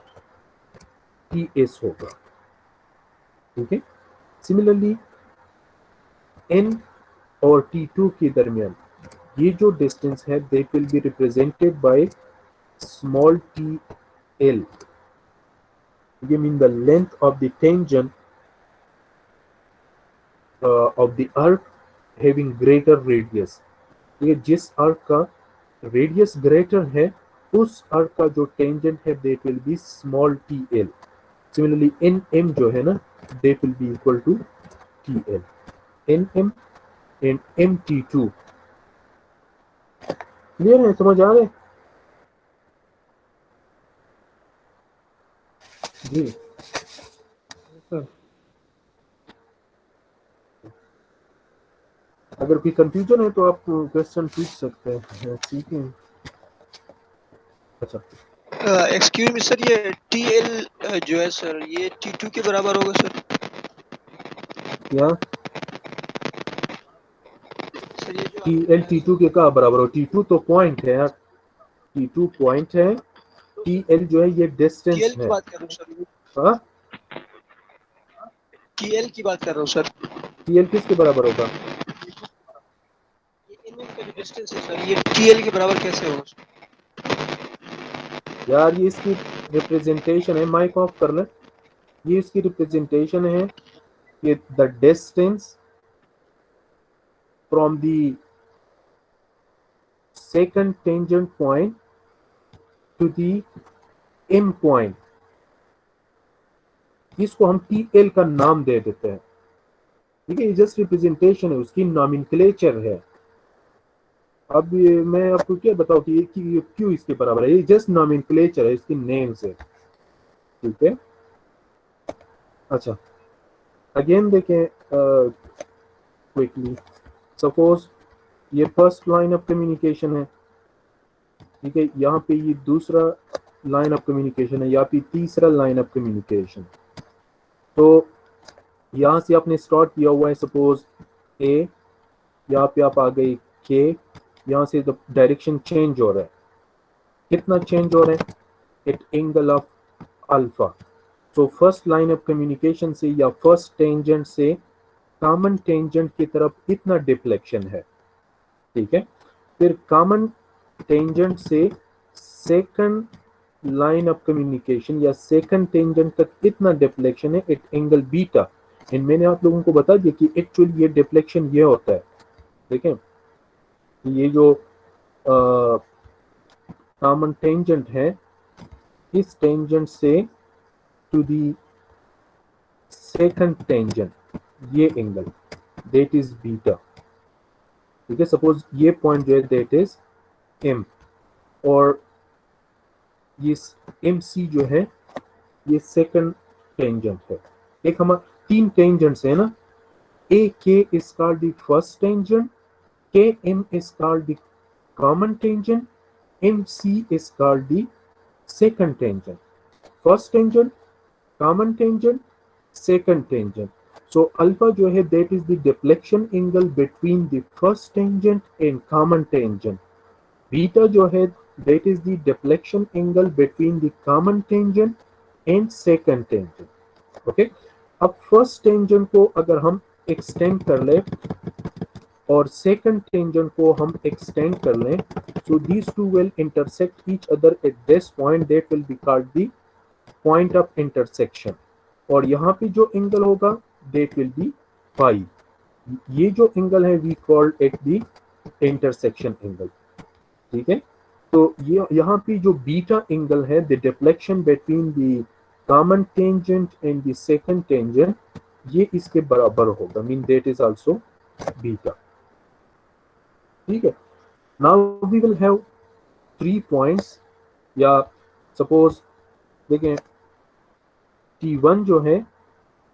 टी एस होगा. ठीक है. सिमिलरली एन और T2 के दरमियान ये जो डिस्टेंस है that will be represented by small T L. ये mean the length of the tangent of the arc having greater radius. ये जिस आर्क का रेडियस ग्रेटर है उस आर्क का जो टेंजेंट है that will be small T L. Similarly N M जो है ना that will be equal to T L. N M and M T2. Clear है, समझ आ रहे जी. अगर कोई कंफ्यूजन है तो आप क्वेश्चन पूछ सकते हैं. ठीक है. अच्छा, एक्सक्यूज मी सर, ये TL जो है सर ये T2 के बराबर होगा सर? क्या सर ये जो TL T2 के का बराबर हो? T2 तो पॉइंट है यार, T2 पॉइंट है, TL जो है ये डिस्टेंस TL की है. बात कर रहा हूँ सर. हाँ, TL की बात कर रहा हूँ सर. TL किसके बराबर होगा? ये NM का जो डिस्टेंस है सर ये TL के बराबर कैसे होगा सर? यार ये इसकी रिप्रेजेंटेशन है, माइक ऑफ कर ले. ये इसकी रिप्रेजेंटेशन है कि the distance from the second tangent point to the M point. इसको हम TL का नाम दे देते हैं. ठीक है, ये जस्ट रिप्रेजेंटेशन है, उसकी नॉमेनक्लेचर है. अब मैं आपको क्या बताऊं कि ये क्यों इसके बराबर है. ये जस्ट नॉमेनक्लेचर है, इसकी नेम से. ठीक है. अच्छा, अगेन देखें क्विकली. सपोज ये फर्स्ट लाइन ऑफ कम्युनिकेशन है. ठीक है, यहाँ पे ये दूसरा लाइन ऑफ कम्युनिकेशन है, यहाँ पे तीसरा लाइन ऑफ कम्युनिकेशन. तो यहाँ से आपने स्टार्ट किया हुआ है सपोज ए, यहाँ पे आप आ गए के, यहाँ से डायरेक्शन चेंज हो रहा है. कितना चेंज हो रहा है? At angle of alpha. तो फर्स्ट लाइन ऑफ कम्युनिकेशन से या फर्स्ट टेंजेंट से कॉमन टेंजेंट की तरफ इतना डिफ्लेक्शन है. ठीक है. फिर कॉमन टेंजेंट से सेकंड लाइन ऑफ कम्युनिकेशन या सेकंड टेंजेंट तक इतना डिफ्लेक्शन है एट एंगल बीटा. एंड मैंने आप लोगों को बता दिया कि एक्चुअली ये डिफ्लेक्शन ये होता है. देखें, ये जो कॉमन टेंजेंट है इस टेंजेंट से टू दी सेकंड टेंजेंट ये एंगल दैट इज बीटा. ठीक है. सपोज ये पॉइंट जो है दैट इज एम, और ये MC जो है ये सेकंड टेंजेंट है. एक हमारा तीन टेंजेंट्स है ना. AK is called the first tangent, KM is called the common tangent, MC is called the second tangent. First tangent, common tangent, second tangent. So alpha जो है that is the deflection angle between the first tangent and common tangent. Beta जो है that is the deflection angle between the common tangent and second tangent. Okay. अब first tangent को अगर हम extend कर ले और सेकंड टेंजेंट को हम एक्सटेंड कर लें, so these two will intersect each other at this point, that will be called the point of intersection. और यहाँ पे जो एंगल होगा that will be phi. ये जो एंगल है we called it the intersection angle. ठीक है, तो ये यहाँ पे जो बीटा एंगल है, the deflection between the common tangent and the second tangent, ये इसके बराबर होगा, mean that is also beta. ठीक है, now we will have 3 points, या सपोज देखें T1 जो है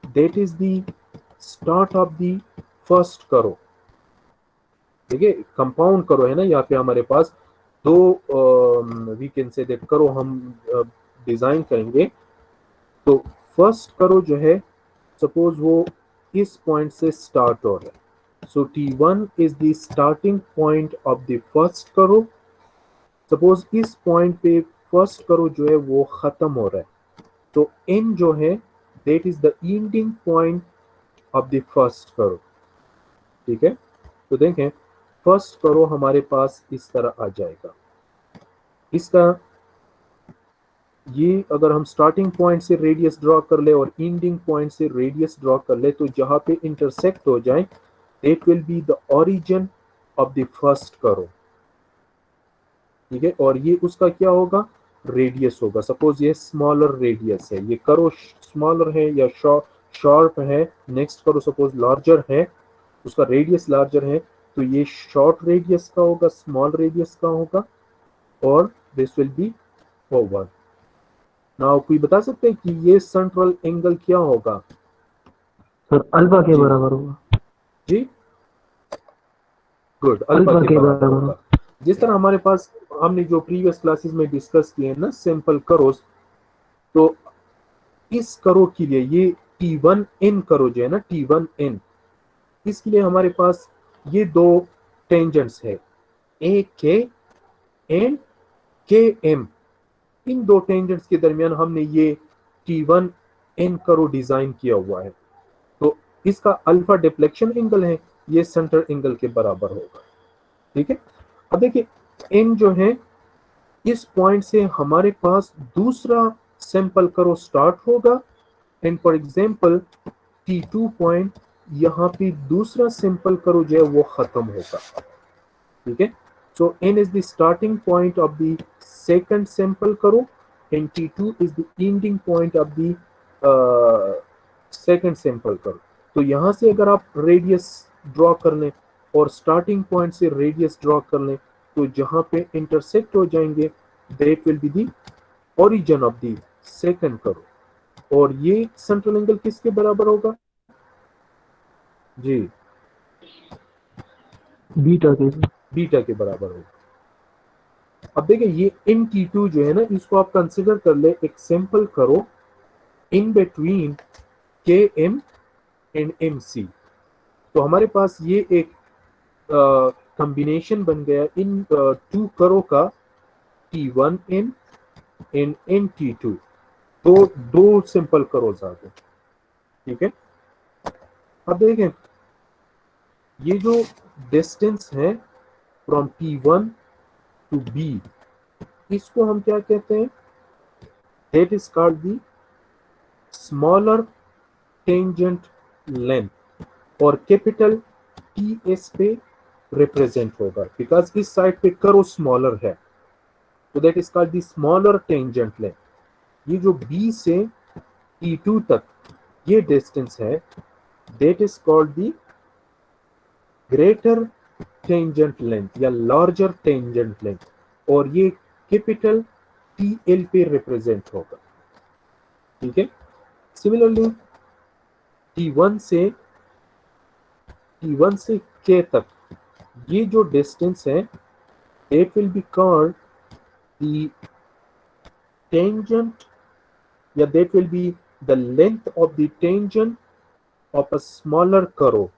that is the start of the first करो। ठीक है, कंपाउंड करो है ना, यहाँ पे हमारे पास दो वी कैन से दैट करो हम डिजाइन करेंगे। तो फर्स्ट करो जो है, सपोज वो इस पॉइंट से स्टार्ट हो रहा है, सो T1 is the starting point of the first करो। सपोज इस पॉइंट पे फर्स्ट करो जो है वो खत्म हो रहा है, तो N जो है that is the ending point of the first करो। ठीक है, तो देखें फर्स्ट करो हमारे पास इस तरह आ जाएगा। इसका ये अगर हम स्टार्टिंग पॉइंट से रेडियस ड्रॉ कर ले और एंडिंग पॉइंट से रेडियस ड्रॉ कर ले, तो जहां पे इंटरसेक्ट हो जाए that will be the origin of the first करो। ठीक है, और ये उसका क्या होगा, रेडियस होगा। सपोज ये स्मॉलर रेडियस है, ये करो स्मॉलर है या शॉर्ट है, नेक्स्ट करो सपोज लार्जर है, उसका रेडियस लार्जर है, तो ये शॉर्ट रेडियस का होगा, स्मॉल रेडियस का होगा, और this will be O1। Now कोई बता सकते हैं कि ये सेंट्रल एंगल क्या होगा? सर अल्फा के जी। बराबर होगा। जी गुड, अल्फा के बराबर होगा। जिस तरह हमारे पास हमने जो प्रीवियस क्लासेस में डिस्कस किए हैं ना सिंपल करोस, तो इस करो के लिए ये T1N करो जो है ना, T1N, इसके लिए हमारे पास ये दो टेंजेंट्स है, AK एंड KM। इन दो टेंजेंट्स के दरमियान हमने ये T1N करो डिजाइन किया हुआ है, तो इसका अल्फा डिफ्लेक्शन एंगल है, ये सेंटर एंगल के बराबर होगा। ठीक है, अब देखिए N जो है इस पॉइंट से हमारे पास दूसरा सैंपल करो स्टार्ट होगा, and for example T2 point यहाँ पे दूसरा सैंपल करो जो है वो खत्म होगा। ठीक है, so N is the starting point of the second simple curve end T2 is the ending point of the second simple curve. तो यहाँ से अगर आप रेडियस ड्रॉ कर लें और स्टार्टिंग पॉइंट से रेडियस ड्रॉ कर लें, तो जहां पे इंटरसेक्ट हो जाएंगे that will be the origin of the second करो, और ये सेंट्रल एंगल किसके बराबर होगा? जी बीटा के बराबर होगा। अब देखिए ये इन T2 जो है ना, इसको आप कंसिडर कर ले एक सैंपल करो in between KM and MC। तो हमारे पास ये एक कॉम्बिनेशन बन गया इन 2 करो का, T1N एंड NT2, तो दो सिंपल करोज आ गए। ठीक है, अब देखें ये जो डिस्टेंस है फ्रॉम T1 टू B, इसको हम क्या कहते हैं? That is called the smaller tangent length, और कैपिटल TS पे रिप्रेजेंट होगा, बिकॉज इस साइड पे करो स्मॉलर है, तो that is called the smaller tangent length. ये जो B से T2 तक ये डिस्टेंस है, that is called the greater tangent length या लार्जर टेंजेंट लेंथ, और ये कैपिटल TL पे रिप्रेजेंट होगा। ठीक है, सिमिलरली T1 से K तक ये जो डिस्टेंस है it will be called the tangent, या that will be the length of the tangent of a smaller curve।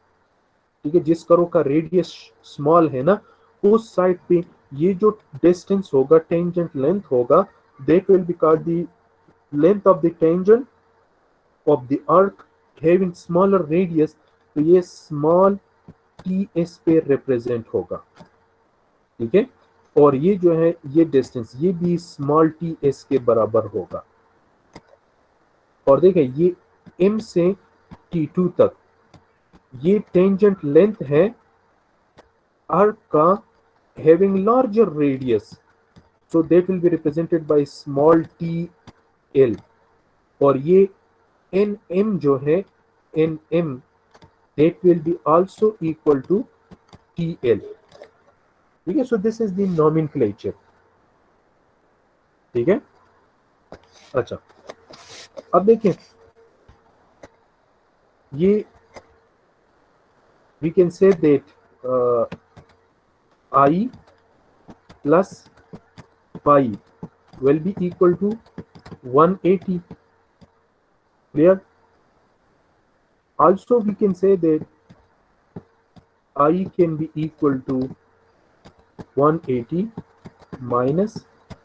ठीक है, जिस करो का रेडियस स्मॉल है ना, उस साइड पे ये जो डिस्टेंस होगा, टेंजेंट लेंथ होगा, that will be called the length of the tangent of the arc having smaller radius। तो ये स्मॉल TS पे रिप्रेजेंट होगा। ठीक है, और ये जो है ये डिस्टेंस ये भी स्मॉल TS के बराबर होगा। और देखें ये M से T2 तक ये टेंजेंट लेंथ है, arc having larger radius, so that will be represented by small tl, और ये nm जो है nm that will be also equal to tl. ठीक है, so this is the nomenclature. ठीक है, अच्छा अब देखें ये we can say that I plus pi will be equal to 180. Clear? Also we can say that I can be equal to 180 minus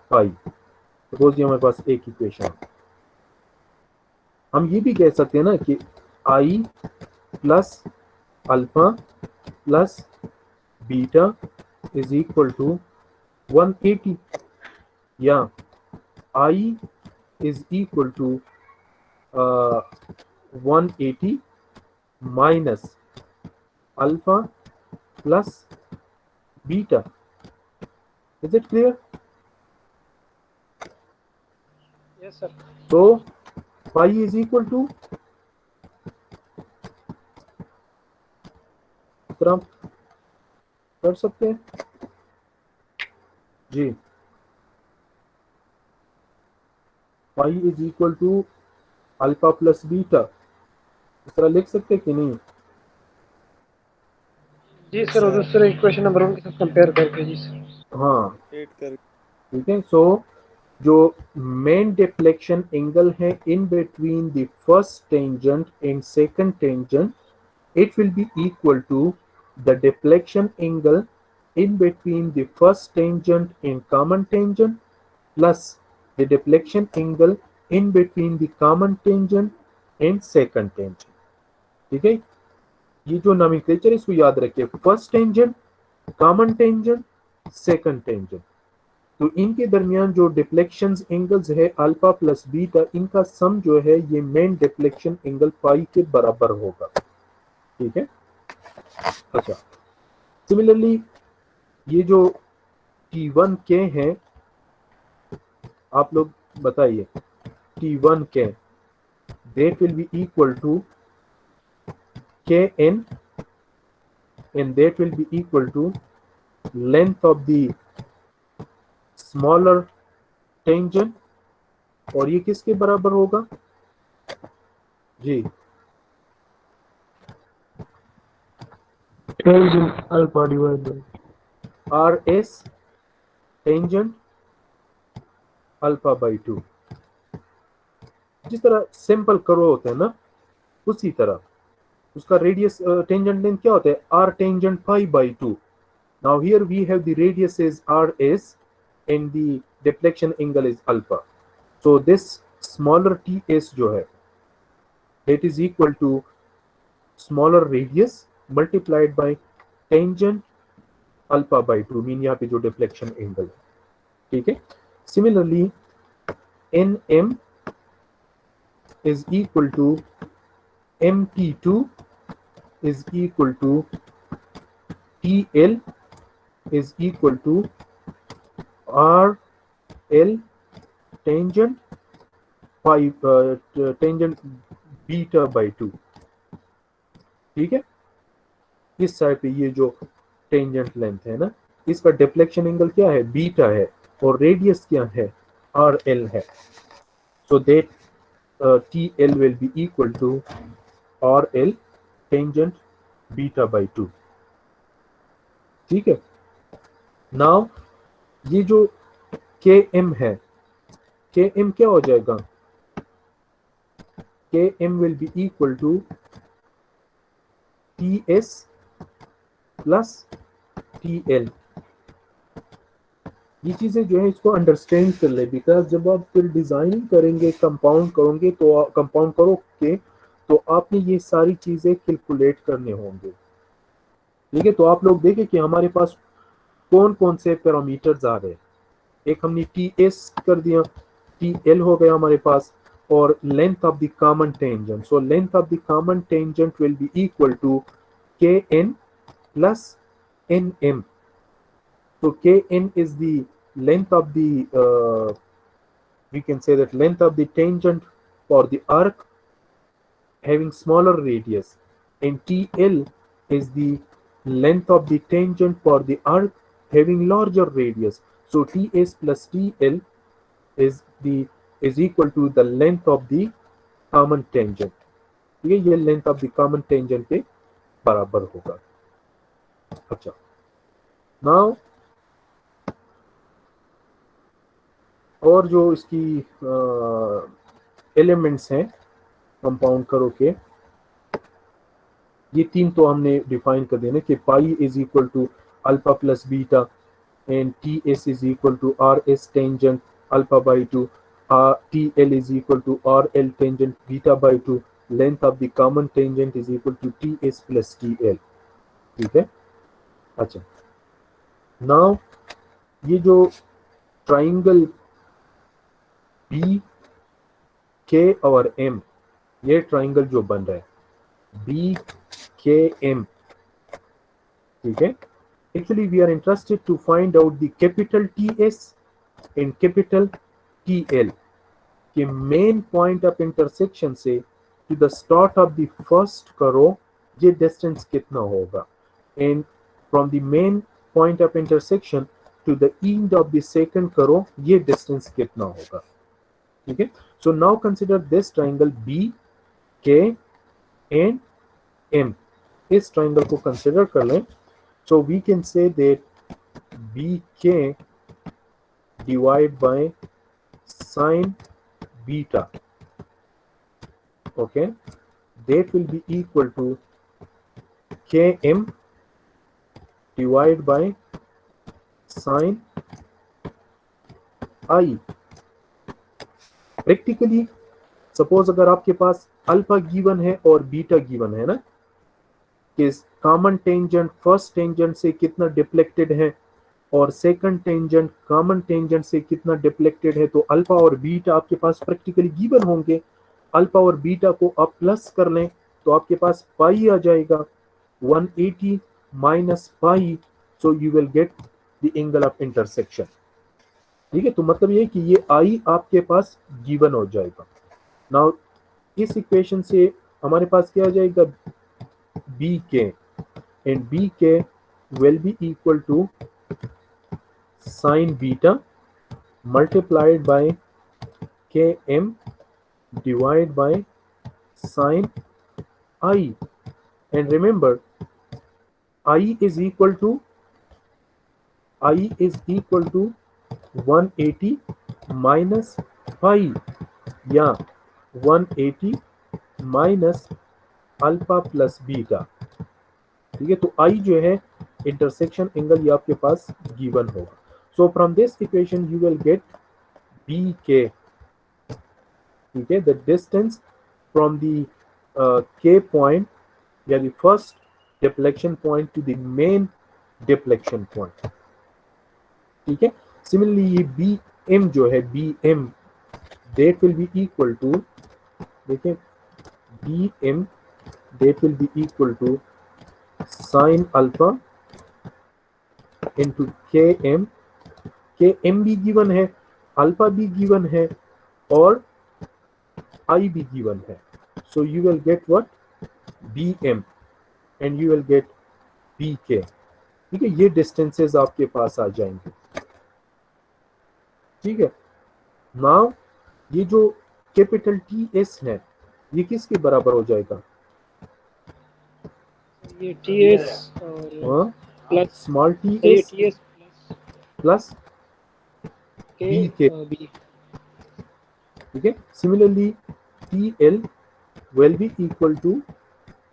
pi. Suppose ये हमारे पास एक इक्वेशन, हम ये भी कह सकते हैं ना कि I plus alpha plus beta is equal to 180, या I is equal to 180 minus alpha plus beta. Is it clear? Yes sir. तो पाई इज इक्वल टू, हम कर सकते हैं जी, pi is equal to alpha plus beta, इस तरह लिख सकते हैं कि नहीं? जी सर, और दूसरे इक्वेशन नंबर 1 के साथ कंपेयर करके जी सर. हाँ एड कर. ठीक है, सो जो मेन डिफ्लेक्शन एंगल है in between the first tangent and second tangent, it will be equal to the deflection angle in between the first tangent and common tangent plus the deflection angle in between the common tangent and second tangent. ठीक है, ये जो nomenclature है इसको याद रखिए, first tangent, common tangent, second tangent, तो इनके दरमियान जो डिफ्लेक्शन एंगल्स है अल्फा प्लस बीटा, इनका सम जो है ये मेन डिफ्लेक्शन एंगल पाई के बराबर होगा. ठीक है, अच्छा सिमिलरली ये जो T1K है, आप लोग बताइए T1K that will be equal to Kn and that will be equal to length of the smaller tangent, और ये किसके बराबर होगा जी? tangent alpha divided by RS tangent alpha by 2. जिस तरह सिंपल करो होता है ना, उसी तरह उसका रेडियस टेंजेंट लेंथ क्या होता है? R tangent pi by 2. Now here we have the radius is RS and the deflection angle is alpha. So this smaller TS जो है that is equal to smaller radius multiplied by tangent alpha by 2, mean यहाँ पे जो deflection angle है. ठीक है, similarly NM is equal to MT2 is equal to TL is equal to RL tangent pi tangent beta by 2. ठीक है, इस side पे ये जो टेंजेंट लेंथ है ना, इसका डिफ्लेक्शन एंगल क्या है? बीटा है, और रेडियस क्या है? RL है. So that TL will be equal to RL tangent beta by 2. ठीक है, नाउ ये जो Km है, Km क्या हो जाएगा? Km will be equal to TS plus TL. ये चीजें जो है इसको अंडरस्टैंड कर ले, बिकॉज जब आप फिर डिजाइनिंग करेंगे, कंपाउंड करोगे, तो कंपाउंड करोगे तो आपने ये सारी चीजें कैलकुलेट करने होंगे. ठीक है, तो आप लोग देखें कि हमारे पास कौन कौन से पैरामीटर्स आ रहे हैं. एक हमने TS कर दिया, TL हो गया हमारे पास, और length of the common tangent. So length of the common tangent will be equal to Kn plus KNM. So Kn is the length of the we can say that length of the tangent for the arc having smaller radius, and TL is the length of the tangent for the arc having larger radius. So TS plus TL is equal to the length of the common tangent. ठीक है, ये length of the common tangent के बराबर होगा. अच्छा, now और जो इसकी एलिमेंट्स हैं कंपाउंड करो के, ये तीन तो हमने डिफाइन कर देना कि pi is equal to alpha plus beta and T S is equal to R S tangent alpha by two, T L is equal to R L tangent beta by two, length of the common tangent is equal to T S plus T L. ठीक है. अच्छा, now ये जो triangle B के और M, ये triangle जो बन रहा है बी के एम, ठीक है, actually we are interested to find out the capital T S and capital T L के मेन पॉइंट ऑफ इंटरसेक्शन से to the start of the first करो ये डिस्टेंस कितना होगा, and from the main point of intersection to the end of the second करो ये distance कितना होगा. ठीक है. So now consider this triangle B K and M. इस ट्राइंगल को कंसिडर कर लें. So we can say that B K divide by sine beta, okay, that will be equal to km divided by sin I. Practically suppose अगर आपके पास alpha given है और beta given है ना, कि कॉमन टेंजेंट फर्स्ट टेंजेंट से कितना deflected है और सेकंड टेंजेंट कॉमन टेंजेंट से कितना डिफ्लेक्टेड है, तो अल्फा और बीटा आपके पास प्रैक्टिकली गिवन होंगे. अल्फा और बीटा को आप प्लस कर लें तो आपके पास पाई आ जाएगा 180 minus pi, so you will get the angle of intersection. ठीक है. तो मतलब ये कि ये आई आपके पास गिवन हो जाएगा. नाउ इस इक्वेशन से हमारे पास क्या आ जाएगा, B K and B K will be equal to sine beta multiplied by K M divided by sin I, and remember I is equal to 180 minus pi या 180 minus अल्फा प्लस बीटा. ठीक है. तो I जो है intersection angle ये आपके पास given होगा. So from this equation you will get B K. ठीक है, the distance from the K point या the first deflection point to the main deflection point. ठीक है. सिमिलरली ये बी एम जो है, B M that will be equal to, देखिए B M that will be equal to sine alpha into K M. K M भी given है, अल्फा भी गिवन है और I भी given है. So you will get what? BM and you will get BK. ठीक है. ये डिस्टेंसेस आपके पास आ जाएंगे. ठीक है. नाउ ये जो कैपिटल टी एस है ये किसके बराबर हो जाएगा, ये टी एस और plus small T S plus B K. ठीक है. Similarly TL will be equal to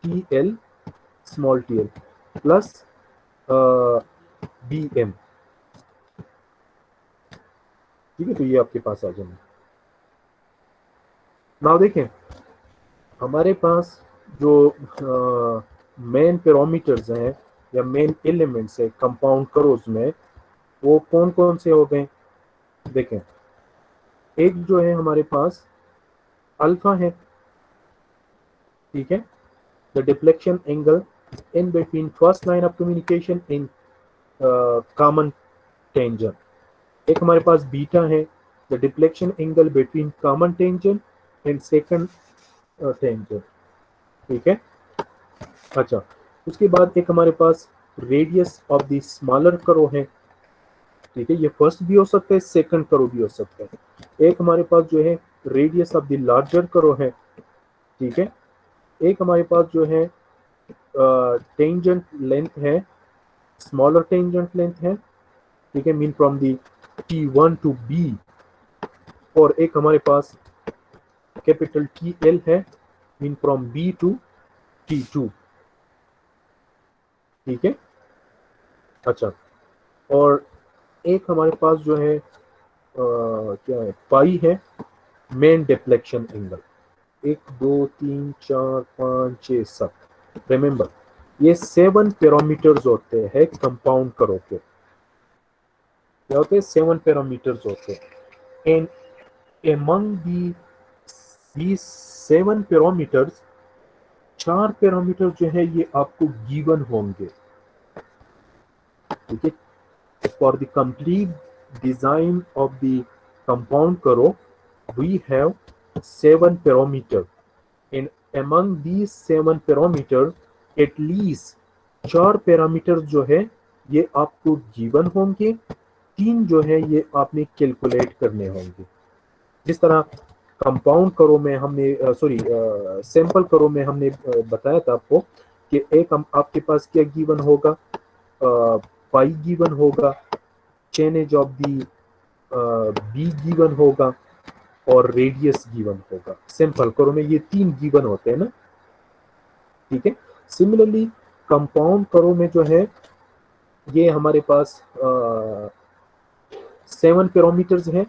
TL small tl plus BM. ठीक है. तो ये आपके पास आ जाएंगे. नाउ देखें हमारे पास जो मेन पैरामीटर्स हैं या मेन एलिमेंट्स है कंपाउंड करोज में, वो कौन कौन से हो गए. देखें एक जो है हमारे पास अल्फा है. ठीक है. The deflection angle in between first line of communication in common tangent, एक हमारे पास बीटा है, the deflection angle between common tangent and second tangent, ठीक है। अच्छा, उसके बाद एक हमारे पास रेडियस ऑफ द स्मॉलर करो है, ठीक है, ये फर्स्ट भी हो सकता है, सेकंड करो भी हो सकता है। एक हमारे पास जो है रेडियस ऑफ द लार्जर करो है, ठीक है। एक हमारे पास जो है टेंजेंट लेंथ है, स्मॉलर टेंजेंट लेंथ है, ठीक है, mean from the T1 to B। और एक हमारे पास कैपिटल TL है, mean from B to T2, ठीक है। अच्छा, और एक हमारे पास जो है क्या है, पाई है, मेन डिफ्लेक्शन एंगल, 1 2 3 4 5 6 7, रिमेंबर ये 7 पैरामीटर्स होते हैं कंपाउंड करो के, क्या होते हैं, 7 पैरामीटर्स होते हैं। And among the 7 parameters, 4 parameter जो है ये आपको गिवन होंगे, ठीक है। For the complete design of the compound करो we have 7 parameter, and among these 7 parameter at least 4 parameter जो है ये आपको गिवन होंगे, 3 जो है ये आपने कैलकुलेट करने होंगे। जिस तरह कंपाउंड करो में हमने सैंपल करो में हमने बताया था आपको कि एक आपके पास क्या गिवन होगा, पाई गिवन होगा, chainage of the be given होगा और रेडियस गिवन होगा। सैंपल करो में ये 3 गिवन होते हैं ना, ठीक है। सिमिलरली कंपाउंड करो में जो है ये हमारे पास 7 पैरामीटर्स हैं,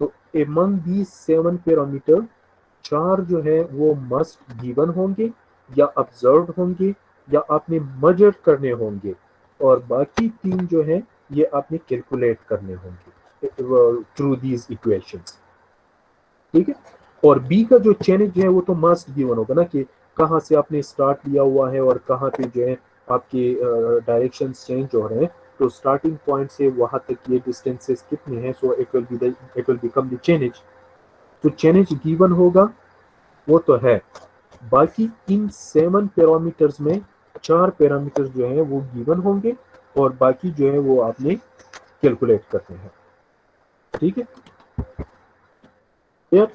तो एमंग दी 7 पैरामीटर 4 जो है वो मस्ट गिवन होंगे या ऑब्जर्व होंगे या आपने मेजर करने होंगे, और बाकी 3 जो है ये आपने कैलकुलेट करने होंगे थ्रू दीज इक्वेशंस, ठीक है। और बी का जो चेनेज है वो तो मस्ट गिवन होगा ना, कि कहाँ से आपने स्टार्ट लिया हुआ है और कहाँ पे जो है आपके डायरेक्शंस चेंज हो रहे हैं, तो स्टार्टिंग पॉइंट से वहां तक ये डिस्टेंसेस कितने हैं, सो it will become the chainage. तो चेनेज गिवन होगा वो तो है, बाकी इन 7 पैरामीटर्स में 4 पैरामीटर्स जो है वो गिवन होंगे और बाकी जो है वो आपने कैलकुलेट करते हैं, ठीक है। Yes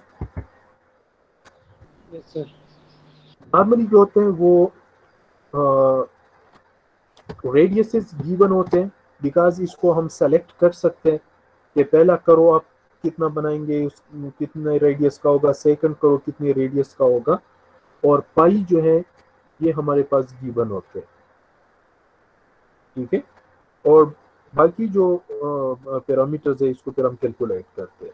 sir. नॉर्मली जो होते हैं वो रेडियसेस गिवन होते हैं, बिकॉज इसको हम सेलेक्ट कर सकते हैं कि पहला करो आप कितना बनाएंगे, कितने रेडियस का होगा, सेकंड करो कितने रेडियस का होगा, और पाई जो है ये हमारे पास गिवन होते हैं, ठीक है। और बाकी जो पैरामीटर्स है इसको फिर हम कैलकुलेट करते हैं,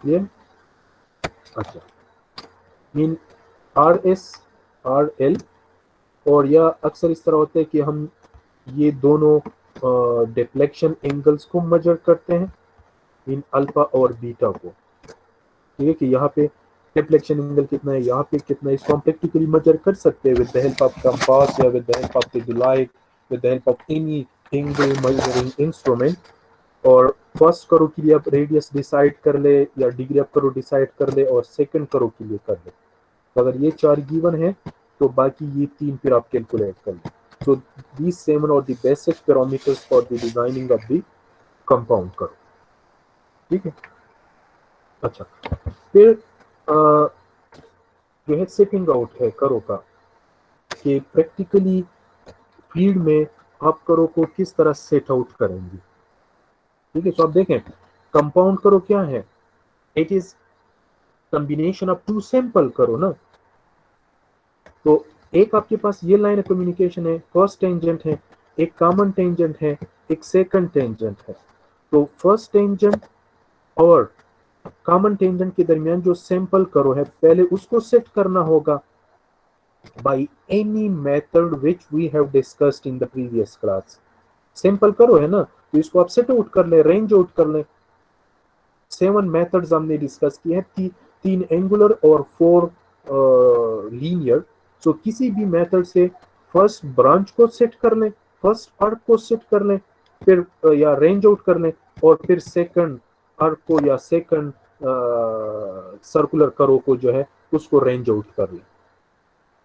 ये अच्छा मीन RS RL, और यह अक्सर इस तरह होता है कि हम ये दोनों डिफ्लेक्शन एंगल्स को मेजर करते हैं इन अल्फा और बीटा को, ठीक है, कि यहाँ पे डिफ्लेक्शन एंगल कितना है, यहाँ पे कितना है, इसको हम प्रैक्टिकली मेजर कर सकते हैं with the help of compass या with the help of the light, with the help of any angle measuring instrument. और फर्स्ट करो के लिए आप रेडियस डिसाइड कर ले या डिग्री ऑफ करो डिसाइड कर ले, और सेकंड करो के लिए कर ले। तो अगर ये 4 गिवन है तो बाकी ये 3 फिर आप कैलकुलेट कर ले। So these 7 are the basic parameters for the designing of the compound curve, ठीक है। अच्छा, फिर जो है सेटिंग आउट है करो का, कि प्रैक्टिकली फील्ड में आप करो को किस तरह सेट आउट करेंगे, ठीक है। तो आप देखें कंपाउंड करो क्या है, it is combination of 2 sample करो ना। तो एक आपके पास ये लाइन ऑफ कम्युनिकेशन है, फर्स्ट टेंजेंट है, एक कॉमन टेंजेंट है, एक सेकंड टेंजेंट है। तो फर्स्ट टेंजेंट और कॉमन टेंजेंट के दरमियान जो सैंपल करो है पहले उसको सेट करना होगा by any method which we have discussed in the previous class. Sample करो है ना, तो इसको आप सेट आउट कर ले, रेंज आउट कर ले। 7 मेथड्स हमने डिस्कस किए हैं, 3 एंगुलर और 4 लीनियर। सो किसी भी मेथड से फर्स्ट ब्रांच को सेट कर लें, फर्स्ट आर्क को सेट कर लें, फिर या रेंज आउट कर लें, और फिर सेकंड आर्क को या सेकंड सर्कुलर करो को जो है उसको रेंज आउट कर लें।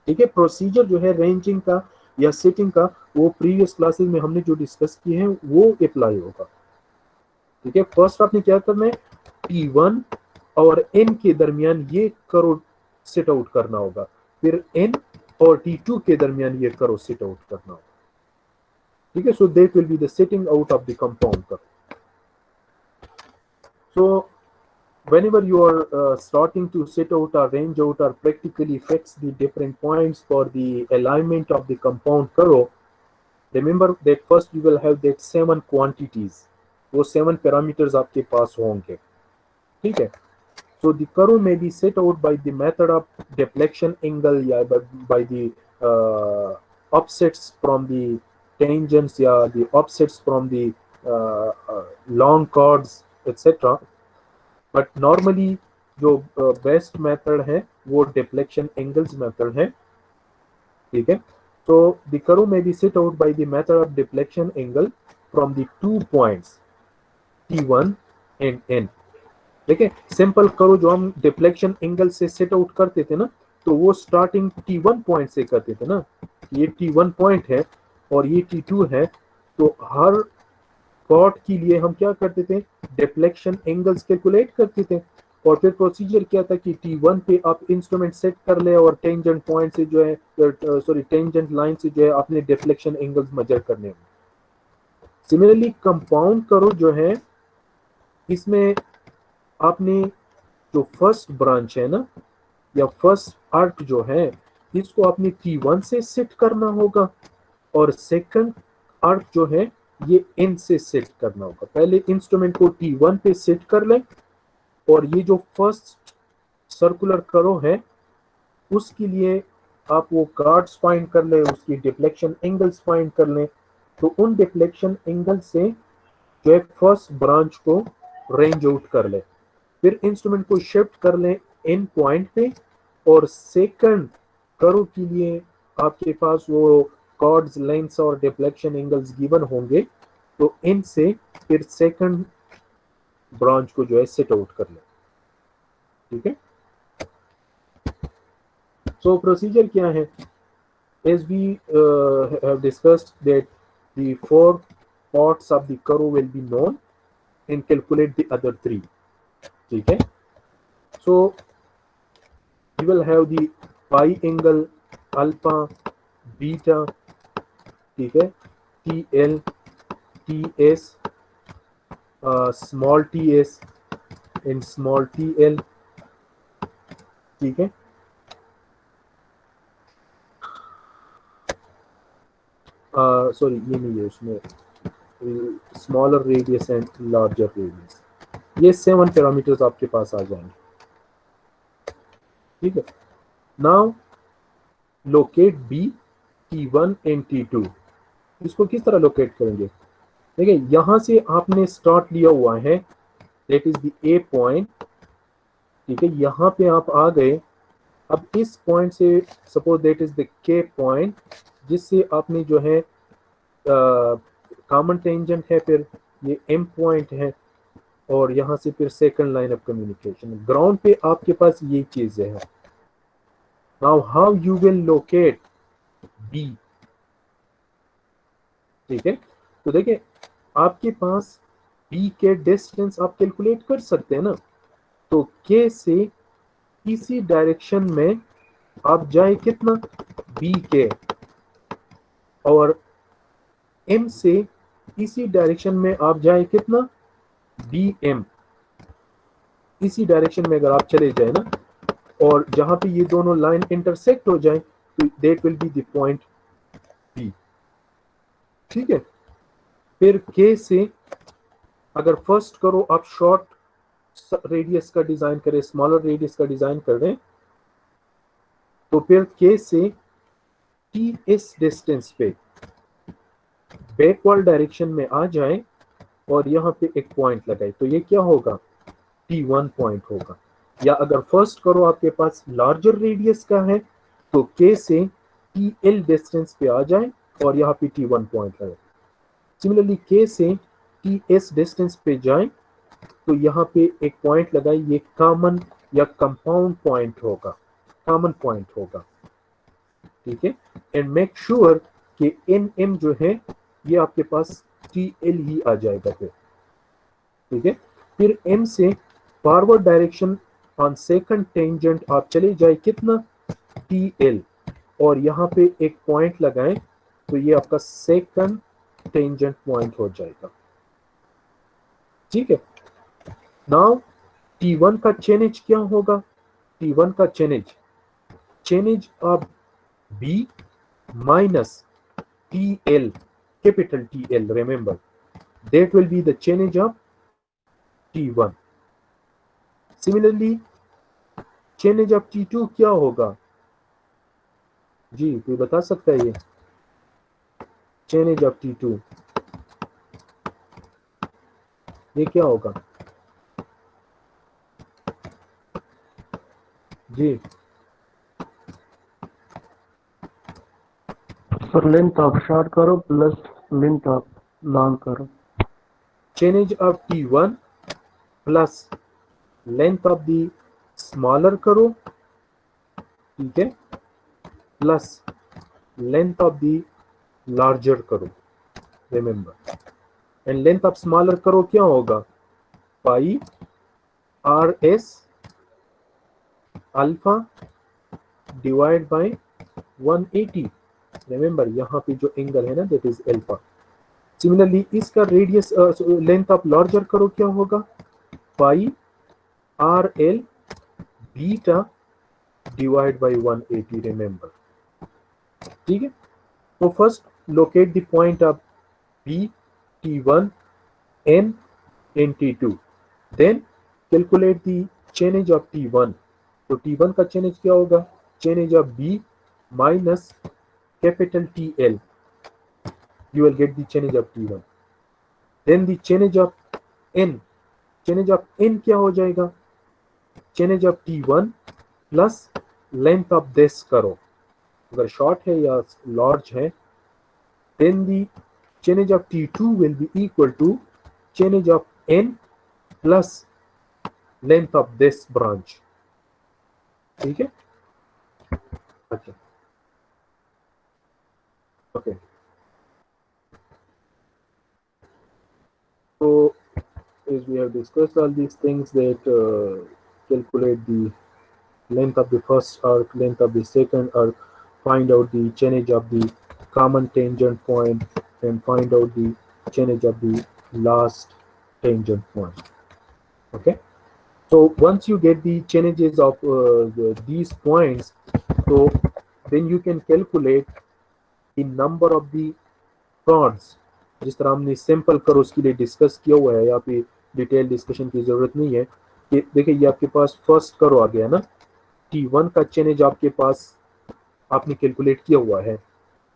ठीक है, प्रोसीजर जो है रेंजिंग का या सेटिंग का वो प्रीवियस क्लासेस में हमने जो डिस्कस किए हैं वो अप्लाई होगा। ठीक है, फर्स्ट आपने क्या करना है, T1 और N के दरमियान ये करो सेट आउट करना होगा, फिर N और T2 के दरमियान ये करो सेट आउट करना होगा। ठीक है, so that will be the setting out of the compound करो। So whenever you are starting to set out or range out or practically fix the different points for the alignment of the compound curve, remember that first you will have that 7 quantities, वो 7 parameters आपके पास होंगे। ठीक है, so the curve may be set out by the method of deflection angle या by the offsets from the tangents या the offsets from the long chords etc. But normally जो best method है वो deflection angles method है। ठीक है, तो the curve may be set out by the method of deflection angle from the 2 points T1 and N। ठीक है, simple curve जो हम डिफ्लेक्शन एंगल से सेट आउट करते थे ना, तो वो स्टार्टिंग T1 पॉइंट से करते थे ना, ये T1 पॉइंट है और ये T2 है, तो हर कॉर्ड के लिए हम क्या करते थे, डिफ्लेक्शन एंगल्स कैलकुलेट करते थे, और फिर प्रोसीजर क्या था कि T1 पे आप इंस्ट्रूमेंट सेट कर ले और टेंजेंट पॉइंट से जो है टेंजेंट लाइन से जो है अपने डिफ्लेक्शन एंगल्स मेजर करने होंगे। सिमिलरली कंपाउंड करो जो है, इसमें आपने जो फर्स्ट ब्रांच है ना या फर्स्ट आर्क जो है, इसको आपने T1 से सेट करना होगा, और सेकंड आर्क जो है ये N से सेट करना होगा। पहले इंस्ट्रूमेंट को T1 पे सेट कर लें, और ये जो फर्स्ट सर्कुलर करो है उसके लिए आप वो कार्ड्स फाइंड कर लें, उसकी डिफ्लेक्शन एंगल्स फाइंड कर लें, तो उन डिफ्लेक्शन एंगल से जो है फर्स्ट ब्रांच को रेंज आउट कर लें, फिर इंस्ट्रूमेंट को शिफ्ट कर लें N पॉइंट पे, और सेकंड करो के लिए आपके पास वो कॉर्ड्स लेंथ्स और डिफ्लेक्शन एंगल्स गिवन होंगे, तो इन से फिर सेकंड ब्रांच को जो है सेट आउट कर ले। ठीक है, सो प्रोसीजर क्या है, as we have discussed that the 4 parts of the curve will be known and calculate the other 3। ठीक है, so you will have the pi angle, alpha, beta, ठीक है, TL, TS, small ts and small tl। ठीक है, sorry ये नहीं है, उसमें smaller radius and larger radius, ये 7 पैरामीटर्स आपके पास आ जाएंगे। ठीक है, now locate B, T1 and T2। इसको किस तरह लोकेट करेंगे, देखिए यहां से आपने स्टार्ट लिया हुआ है, that is the A point. ठीक है, यहाँ पे आप आ गए, अब इस पॉइंट से suppose that is the K point, जिससे आपने जो है कॉमन टेंजेंट है, फिर ये M पॉइंट है, और यहाँ से फिर second line of communication. Ground पे आपके पास ये चीजें हैं। Now how you will locate B। ठीक है, तो देखिए आपके पास B के डिस्टेंस आप कैलकुलेट कर सकते हैं ना, तो K से इसी डायरेक्शन में आप जाए कितना, B के, और M से इसी डायरेक्शन में आप जाए कितना, BM। इसी डायरेक्शन में अगर आप चले जाए ना, और जहां पे ये दोनों लाइन इंटरसेक्ट हो जाए, तो that will be the point B। ठीक है, फिर K से अगर फर्स्ट करो आप शॉर्ट रेडियस का डिजाइन करें, स्मॉलर रेडियस का डिजाइन कर रहे हैं, तो फिर K से TS डिस्टेंस पे बैकवर्ड डायरेक्शन में आ जाए और यहाँ पे एक पॉइंट लगाए, तो ये क्या होगा, T1 पॉइंट होगा। या अगर फर्स्ट करो आपके पास लार्जर रेडियस का है, तो K से TL डिस्टेंस पे आ जाए और यहाँ पे T1 पॉइंट लगे। सिमिलरली K से TS डिस्टेंस पे जाए तो यहाँ पे एक पॉइंट लगाए, ये कॉमन या कंपाउंड पॉइंट होगा, कॉमन पॉइंट होगा, ठीक है। एंड मेक श्योर कि NM जो है ये आपके पास TL ही आ जाएगा फिर, ठीक है। फिर M से forward direction on second tangent आप चले जाए कितना, TL, और यहाँ पे एक पॉइंट लगाएं तो ये आपका सेकंड टेंजेंट पॉइंट हो जाएगा, ठीक है। नाउ T1 का चेनेज क्या होगा, T1 का chainage of B minus TL, capital TL, remember that will be the change of T1. Similarly change of T2 क्या होगा जी, कोई बता सकता है ये change of T2 ये क्या होगा जी? सर लेंथ ऑफ शॉर्ट करो प्लस लेंथ ऑफ लॉन्ग करो। change of T1 plus length of the smaller करो, ठीक है, plus length of the larger करो, remember. And length of smaller करो क्या होगा, pi RS alpha divide by 180, remember यहाँ पे जो एंगल है ना दैट इज अल्फा। सिमिलरली इसका रेडियस लेंथ ऑफ लार्जर करो क्या होगा, pi RL beta divide by 180, remember, ठीक है। तो first locate the point of B, T1, N and T2, then calculate the change of T1। तो T1 का change क्या होगा, change of B minus capital TL, you will get the change of T1। then the change of N, change of N क्या हो जाएगा, change of T1 plus length of this करो, अगर short है या large है, then the change of T2 will be equal to change of N plus length of this branch, ठीक है। अच्छा okay, so as we have discussed all these things that calculate the length of the first arc, length of the second arc, find out the change of the common tangent point and find out the change of the last tangent point, okay। So once you get the changes of these points, so then you can calculate the number of the chords, जिस तरह हमने simple करो उसके लिए discuss किया हुआ है, यहाँ पे डिटेल डिस्कशन की जरूरत नहीं है। कि देखिए ये आपके पास फर्स्ट करो आ गया ना, T1 का चेंज आपके पास आपने कैलकुलेट किया हुआ है,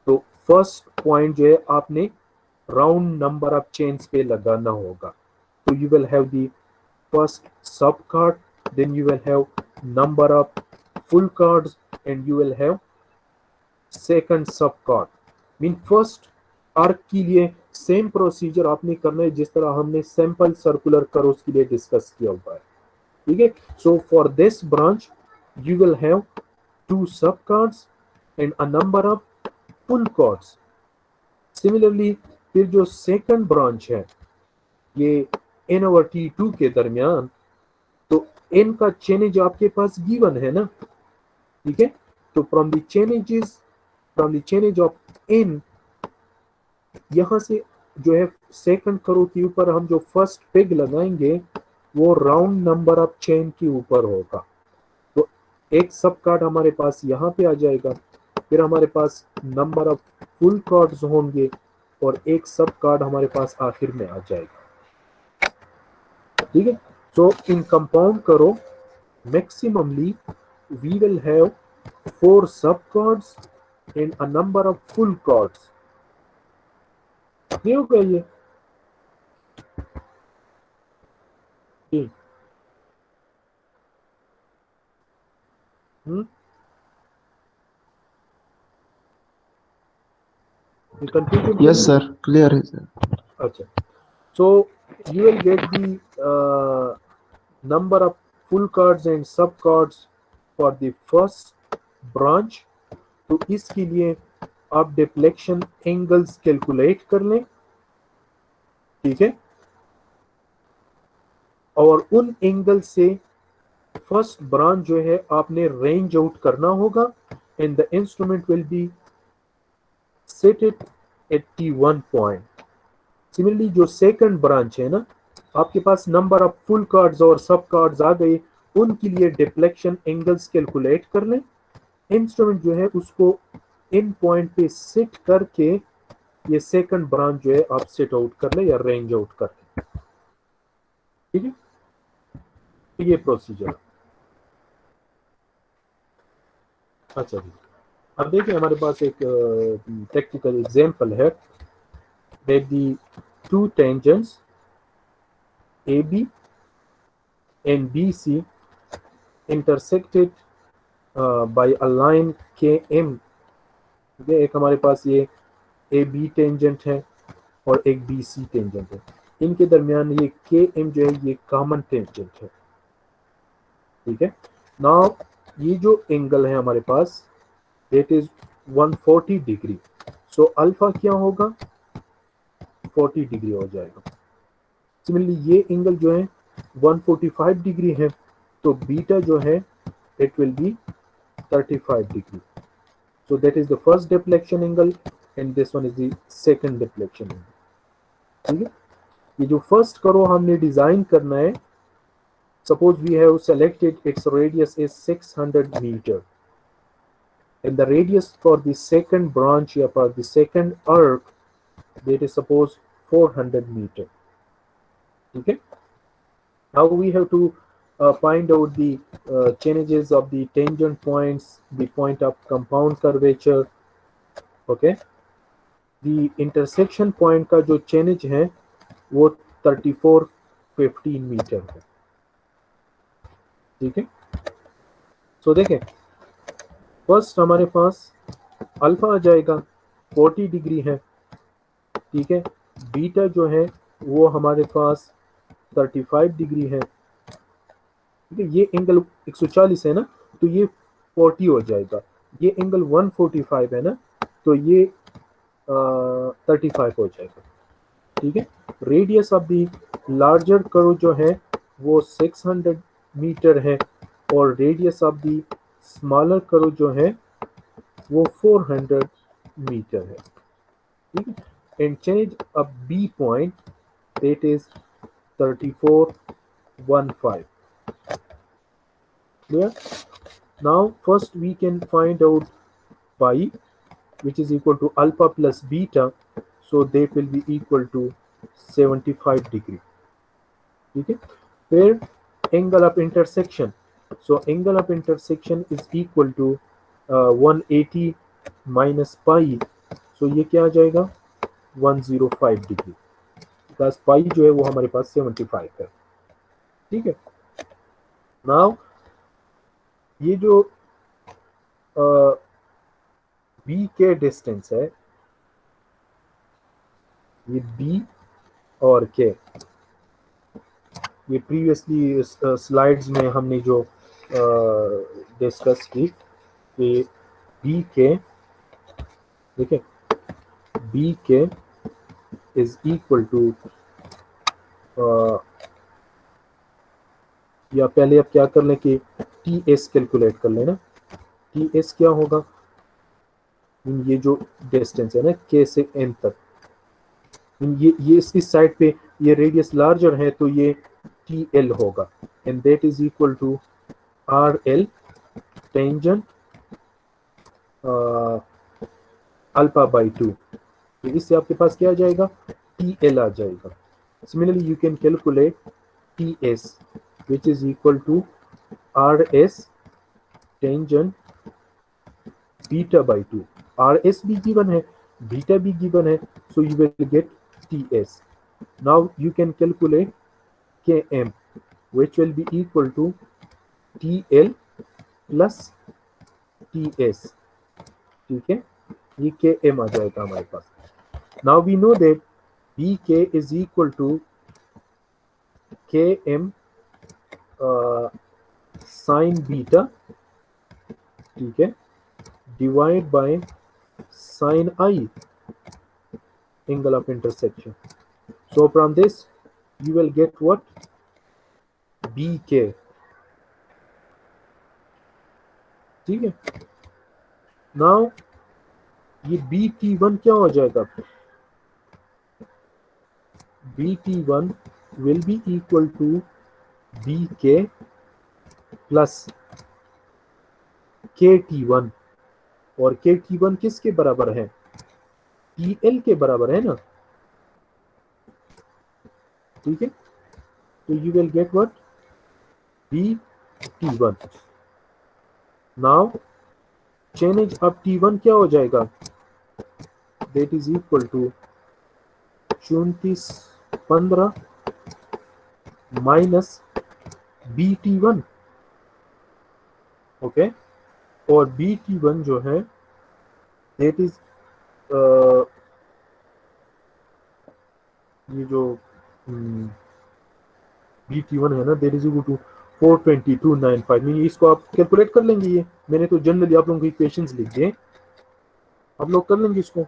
तो फर्स्ट पॉइंट जो है आपने राउंड नंबर ऑफ चेन्स पे लगाना होगा। तो you will have the first sub card, then you will have number of full cards and you will have second sub card। Mean first arc के लिए same procedure आपने करना है जिस तरह हमने सैंपल सर्कुलर करोस के लिए डिस्कस किया हुआ है, ठीक है। So for this branch you will have 2 सब cards and a number of full cards. Similarly फिर जो सेकंड ब्रांच है ये N और T2 के दरमियान, तो N का चेंज आपके पास गिवन है ना, ठीक है। तो from the change of N, यहां से जो है सेकंड करो के ऊपर हम जो फर्स्ट पेग लगाएंगे वो राउंड नंबर ऑफ चेन के ऊपर होगा। तो एक सब कार्ड हमारे पास यहाँ पे आ जाएगा, फिर हमारे पास नंबर ऑफ फुल कार्ड्स होंगे और एक सब कार्ड हमारे पास आखिर में आ जाएगा, ठीक है। सो इन कंपाउंड करो मैक्सिममली वी विल हैव 4 सब cards and a number of full cards. Clear हो गया ये जी? You confusion? Yes, sir. Clear है sir. अच्छा. So you will get the number of full cards and sub cards for the first branch. तो इसके लिए आप डिफ्लेक्शन एंगल्स कैलकुलेट कर लें, ठीक है, और उन एंगल से फर्स्ट ब्रांच जो है आपने रेंज आउट करना होगा and the instrument will be set it at T1 point. Similarly जो सेकंड ब्रांच है ना, आपके पास नंबर ऑफ फुल कार्ड्स और सब कार्ड्स आ गए, उनके लिए डिफ्लेक्शन एंगल्स कैलकुलेट कर लें. इंस्ट्रूमेंट जो है उसको इन पॉइंट पे सेट करके ये सेकंड ब्रांच जो है आप सेट आउट कर ले या रेंज आउट कर ले, ठीक है. ये प्रोसीजर. अच्छा जी, अब देखिए हमारे पास एक प्रैक्टिकल एग्जांपल है that the two tangents AB and BC intersected by a line KM. एक हमारे पास ये AB टेंजेंट है और एक BC टेंजेंट है, इनके दरमियान ये KM जो है ये कॉमन टेंजेंट है, ठीक है. नाउ ये जो एंगल है हमारे पास it is 140 degree. So alpha क्या होगा, 40 डिग्री हो जाएगा. सिमिलरली ये एंगल जो है 145 डिग्री है, तो बीटा जो है it will B 35 degree. So that is the first deflection angle and this one is the second deflection angle, ठीक है. ये जो फर्स्ट करो हमने डिजाइन करना है, suppose we have selected its radius is 600 meter and the radius for the second branch or for the second arc that is suppose 400 meter, okay. Now we have to find out the changes of the tangent points, the point of compound curvature, okay. The intersection point का जो change है वो 3415 metre है, ठीक है. सो देखें first हमारे पास alpha आ जाएगा 40 डिग्री है, ठीक है. बीटा जो है वो हमारे पास 35 डिग्री है, ठीक है. ये एंगल 140 है ना, तो ये 40 हो जाएगा. ये एंगल 145 है ना, तो ये 35 हो जाएगा, ठीक है. Radius of the larger curve जो है वो 600 मीटर है और radius of the smaller curve जो है वो 400 मीटर है, ठीक है. And change a B point that is 3415. clear. Now first we can find out pi which is equal to alpha plus beta, so that will be equal to 75 degree, ठीक है. फिर angle of intersection, so angle of intersection is equal to 180 minus pi, so ये क्या आ जाएगा 105 degree, because पाई जो है वो हमारे पास 75 है, ठीक है. नाउ ये जो बी के डिस्टेंस है, ये बी और के, ये प्रीवियसली स्लाइड्स में हमने जो डिस्कस की कि बी के, देखिए बी के इज इक्वल टू, या पहले आप क्या कर लें कि टी एस कैलकुलेट कर लेना. टी एस क्या होगा, ये जो डिस्टेंस है ना के से एन तक, ये इस साइड पे ये रेडियस लार्जर है तो ये टी एल होगा and that is equal to R L tangent alpha by 2. तो इससे आपके पास क्या आ जाएगा टी एल आ जाएगा. Similarly you can calculate T S which is equal to RS tangent beta by 2. RS भी given है, beta भी given है, so you will get TS. Now you can calculate Km which will be equal to TL plus TS, ठीक है. ये Km आ जाएगा हमारे पास. Now we know that bk is equal to km sin beta, ठीक है, divide by sin I, angle of intersection. So from this you will get what? bk, ठीक है. Now ये bt1 क्या हो जाएगा? bt1 will be equal to bk plus kt1, और kt1 किसके बराबर है? tl के बराबर है ना, ठीक है. तो you will get what? bt1. Now change अब t1 क्या हो जाएगा? That is equal to 3415 minus bt1, okay. और bt1 जो है that is ये जो bt1 है ना, that is equal to 422.95. नहीं, इसको आप कैलकुलेट कर लेंगे. ये मैंने तो जनरली आप लोगों को इक्वेशंस लिख दिए, आप लोग कर लेंगे इसको.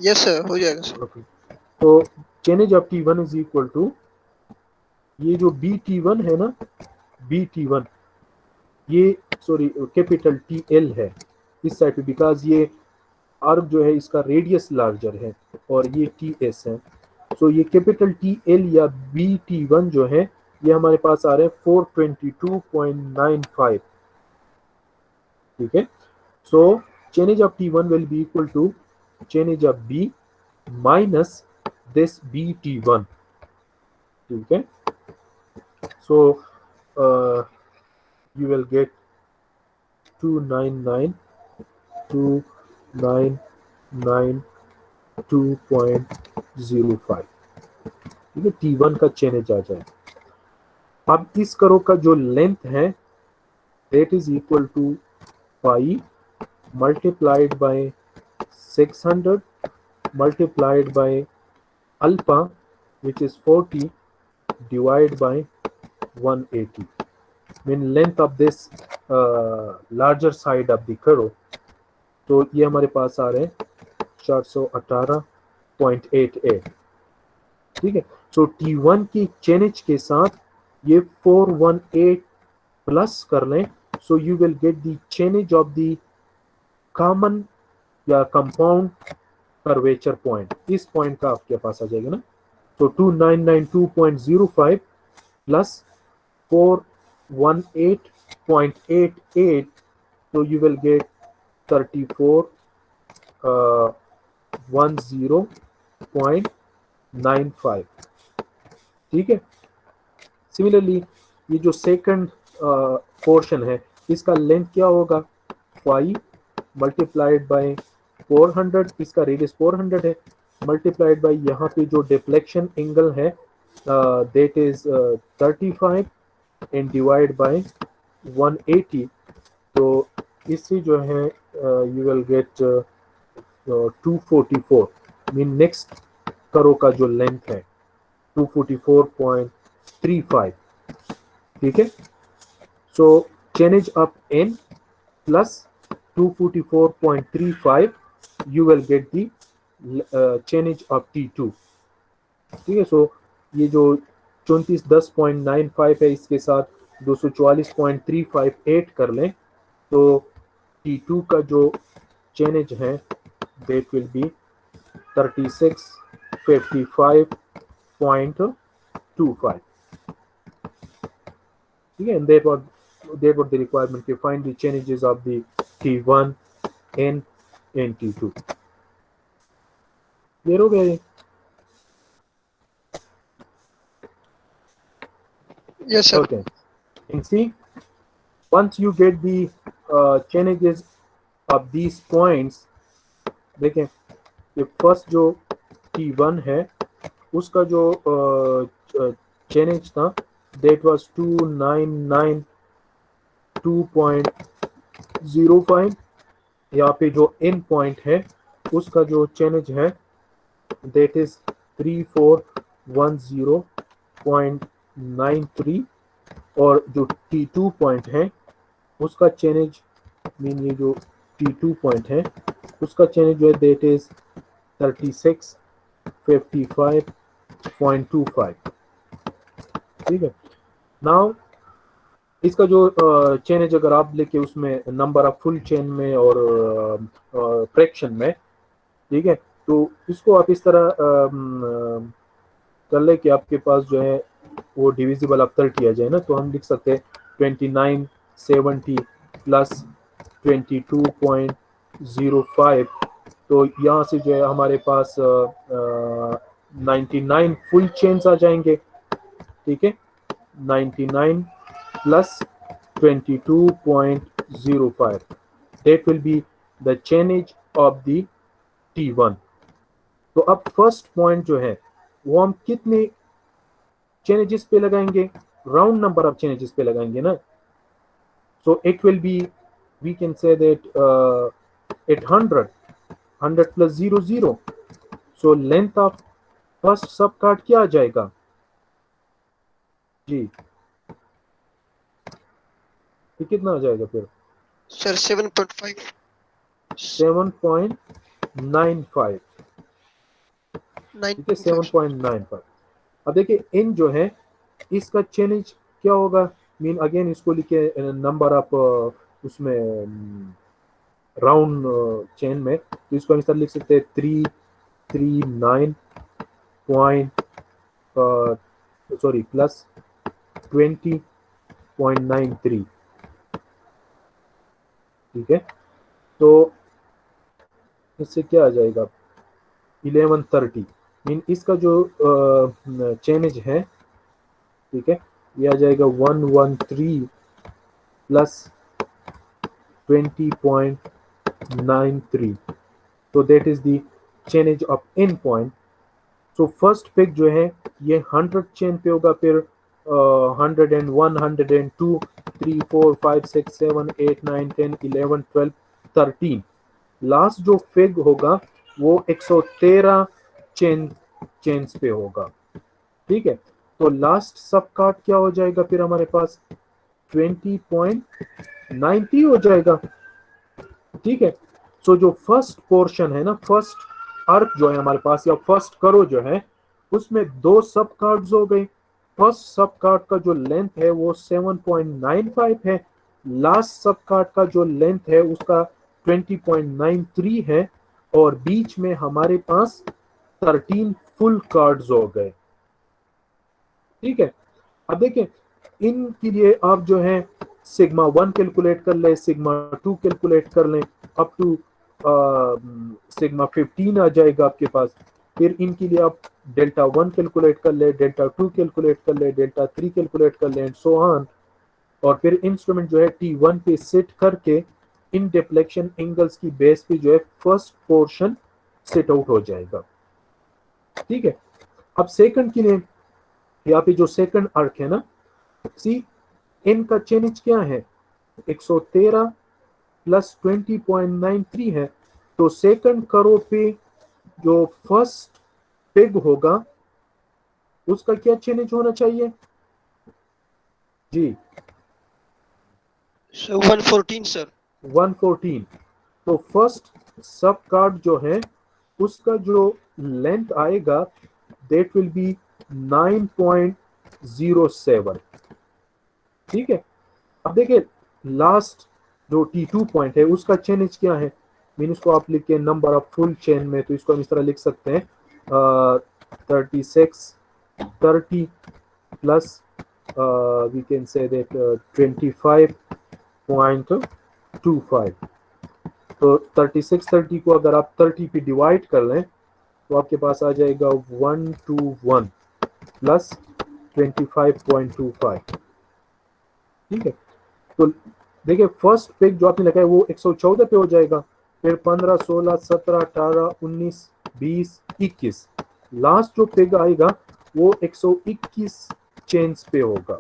यस सर, हो जाएगा सर. Okay. तो change of t1 is equal to ये जो bt1 है ना, bt1 ये सॉरी कैपिटल TL है इस साइड पे, बिकॉज ये आर्क जो है इसका रेडियस लार्जर है और ये TS है. सो ये कैपिटल TL या bt1 जो है ये हमारे पास आ रहे हैं 422.95, ठीक है. So change of t1 will be equal to change of b minus this bt1, ठीक है. सो you will get 299,292.05, ठीक है. t1 का चेंज आ जाए. अब इस करो का जो लेंथ है that is equal to pi multiplied by 600 multiplied by alpha which is 40 divided by 180. mean length of this larger side of the curve. तो ये हमारे पास आ रहे हैं 418.88, ठीक है. सो t1 की चेंज के साथ ये 418 प्लस कर लें. So you will get the change of the common या कंपाउंड कर्वेचर पॉइंट. इस पॉइंट का आपके पास आ जाएगा ना. तो 2992.05 plus 418.88, so you will get 3410.95, ठीक है. सिमिलरली ये जो सेकंड पोर्शन है इसका लेंथ क्या होगा? 5 मल्टीप्लाइड बाय 400, इसका रेडियस 400 है, मल्टीप्लाइड बाय यहाँ पे जो डिफ्लेक्शन एंगल है that is 35 and divide by 180. तो इससे जो है you will get 244. Mean next करो का जो लेंथ है 244.35, ठीक है. So change of n plus 244.35 you will get the change of t2, ठीक है. सो ये जो 3410.95 है इसके साथ 244.358 कर लें तो t2 का जो चेंज है that will be 3655.25, ठीक है. and that was the requirement to find the changes of the t1 and t2. Clear हो गया ये? Yes sir. Okay. And see, once you get the changes of these points, देखें ये first जो t1 है उसका जो चेंज था that was 2992.05. यहाँ पे जो एन पॉइंट है उसका जो चेनेज है दैट इज 3410.93 और जो T2 पॉइंट है उसका चेनेज मीन ये जो T2 पॉइंट है उसका चेनेज जो है दैट इज 3655.25। ठीक है। नाउ इसका जो चेनेज अगर आप लेके उसमें नंबर ऑफ फुल चेन में और फ्रैक्शन में, ठीक है, तो इसको आप इस तरह कर ले कि आपके पास जो है वो डिविजिबल ऑफ 30 आ जाए ना, तो हम लिख सकते हैं 2970 प्लस 22.05। तो यहाँ से जो है हमारे पास 99 फुल चेन्स आ जाएंगे। ठीक है, 99 plus 22.05 that will be the chainage of the T1। तो अब फर्स्ट पॉइंट जो है वो हम कितने चेनेजेस पे लगाएंगे, राउंड नंबर ऑफ चेनेजेस पे लगाएंगे ना। So it will be we can say that 100 plus 00। So length of first sub chord क्या आ जाएगा जी, ये कितना आ जाएगा फिर सर 7.5 7.95। ठीक है, 7.95। अब देखिए इन जो है इसका चेनेज क्या होगा, मीन अगेन इसको लिखे नंबर ऑफ उसमें राउंड चेन में, तो इसको हम इस तरह लिख सकते हैं 339 पॉइंट सॉरी प्लस 20.93। ठीक है, तो इससे क्या आ जाएगा 1130 मीन इसका जो चेनेज है, ठीक है, ये आ जाएगा 113 प्लस 20.93। तो that is the chainage of in point. So first peg जो है ये 100 चेन पे होगा, फिर 101 102 3 4 5 6 7 8 9 10 11 12 13। लास्ट जो फिग होगा वो 113 चेन्स पे होगा। ठीक है, तो लास्ट सब कार्ड क्या हो जाएगा फिर हमारे पास 20.90 हो जाएगा। ठीक है, सो जो फर्स्ट पोर्शन है ना, फर्स्ट अर्क जो है हमारे पास या फर्स्ट करो जो है उसमें दो सब कार्ड्स हो गए। फर्स्ट सब कार्ड का जो लेंथ है वो 7.95 है, लास्ट सब कार्ड का जो लेंथ है उसका 20.93 है, और बीच में हमारे पास 13 फुल कार्ड्स हो गए। ठीक है, अब देखें इनके लिए आप जो है सिग्मा 1 कैलकुलेट कर ले, सिग्मा 2 कैलकुलेट कर लें, अप टू सिग्मा 15 आ जाएगा आपके पास। फिर इनके लिए आप डेल्टा 1 कैलकुलेट कर ले, डेल्टा 2 कैलकुलेट कर ले, डेल्टा 3 कैलकुलेट कर ले एंड सो ऑन। और फिर इंस्ट्रूमेंट जो है T1 पे सेट करके इन डिफ्लेक्शन एंगल्स की बेस पे जो है फर्स्ट पोर्शन सेट आउट हो जाएगा। ठीक है, अब सेकंड के लिए यहाँ पे जो सेकंड आर्क है ना, सी इनका चेनेज क्या है 113 प्लस 20.93 है। तो सेकंड करो पे जो फर्स्ट पिग होगा उसका क्या चेनेज होना चाहिए जी, 114 सर। 114। तो फर्स्ट सब कार्ड जो है उसका जो लेंथ आएगा दैट विल बी 9.07। ठीक है, अब देखिए लास्ट जो T2 पॉइंट है उसका चेनेज क्या है, मीन इसको आप लिख के नंबर ऑफ फुल चेन में, तो इसको हम इस तरह लिख सकते हैं 3630 plus we can say that 25.25। तो 3630 को अगर आप 30 पे डिवाइड कर लें तो आपके पास आ जाएगा 121 प्लस 25.25। ठीक है, तो देखिए फर्स्ट पिक जो आपने लगाया वो 114 पे हो जाएगा, फिर 15 16 17 18 19 20 21, लास्ट जो पिक आएगा वो 121 चेन्स पे होगा।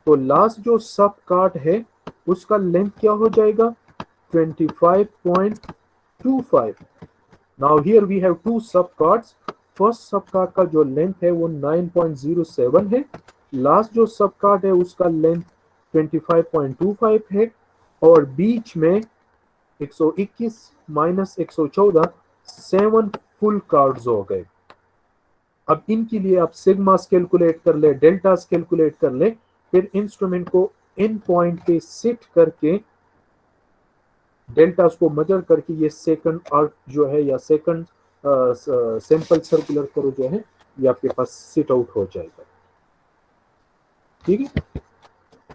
तो लास्ट जो सब कार्ड है उसका लेंथ क्या हो जाएगा 25.25। Now here we have two sub chords. First sub chord का जो लेंथ है वो 9.07 है, लास्ट जो सब कार्ड है उसका लेंथ 25.25 है, और बीच में 121 माइनस 114 7 फुल कार्ड्स हो गए। अब इनके लिए आप सिग्मास कैलकुलेट कर ले, डेल्टास कैलकुलेट कर ले, फिर इंस्ट्रूमेंट को इन पॉइंट पे सेट करके डेल्टास को मेजर करके ये सेकंड आर्क जो है या सेकंड सैंपल सर्कुलर करो जो है ये आपके पास सेट आउट हो जाएगा। ठीक है,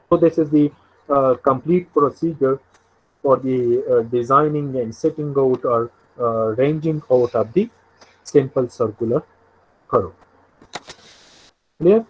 so this is the complete procedure for the designing and setting out or ranging out of the simple circular curve. Clear?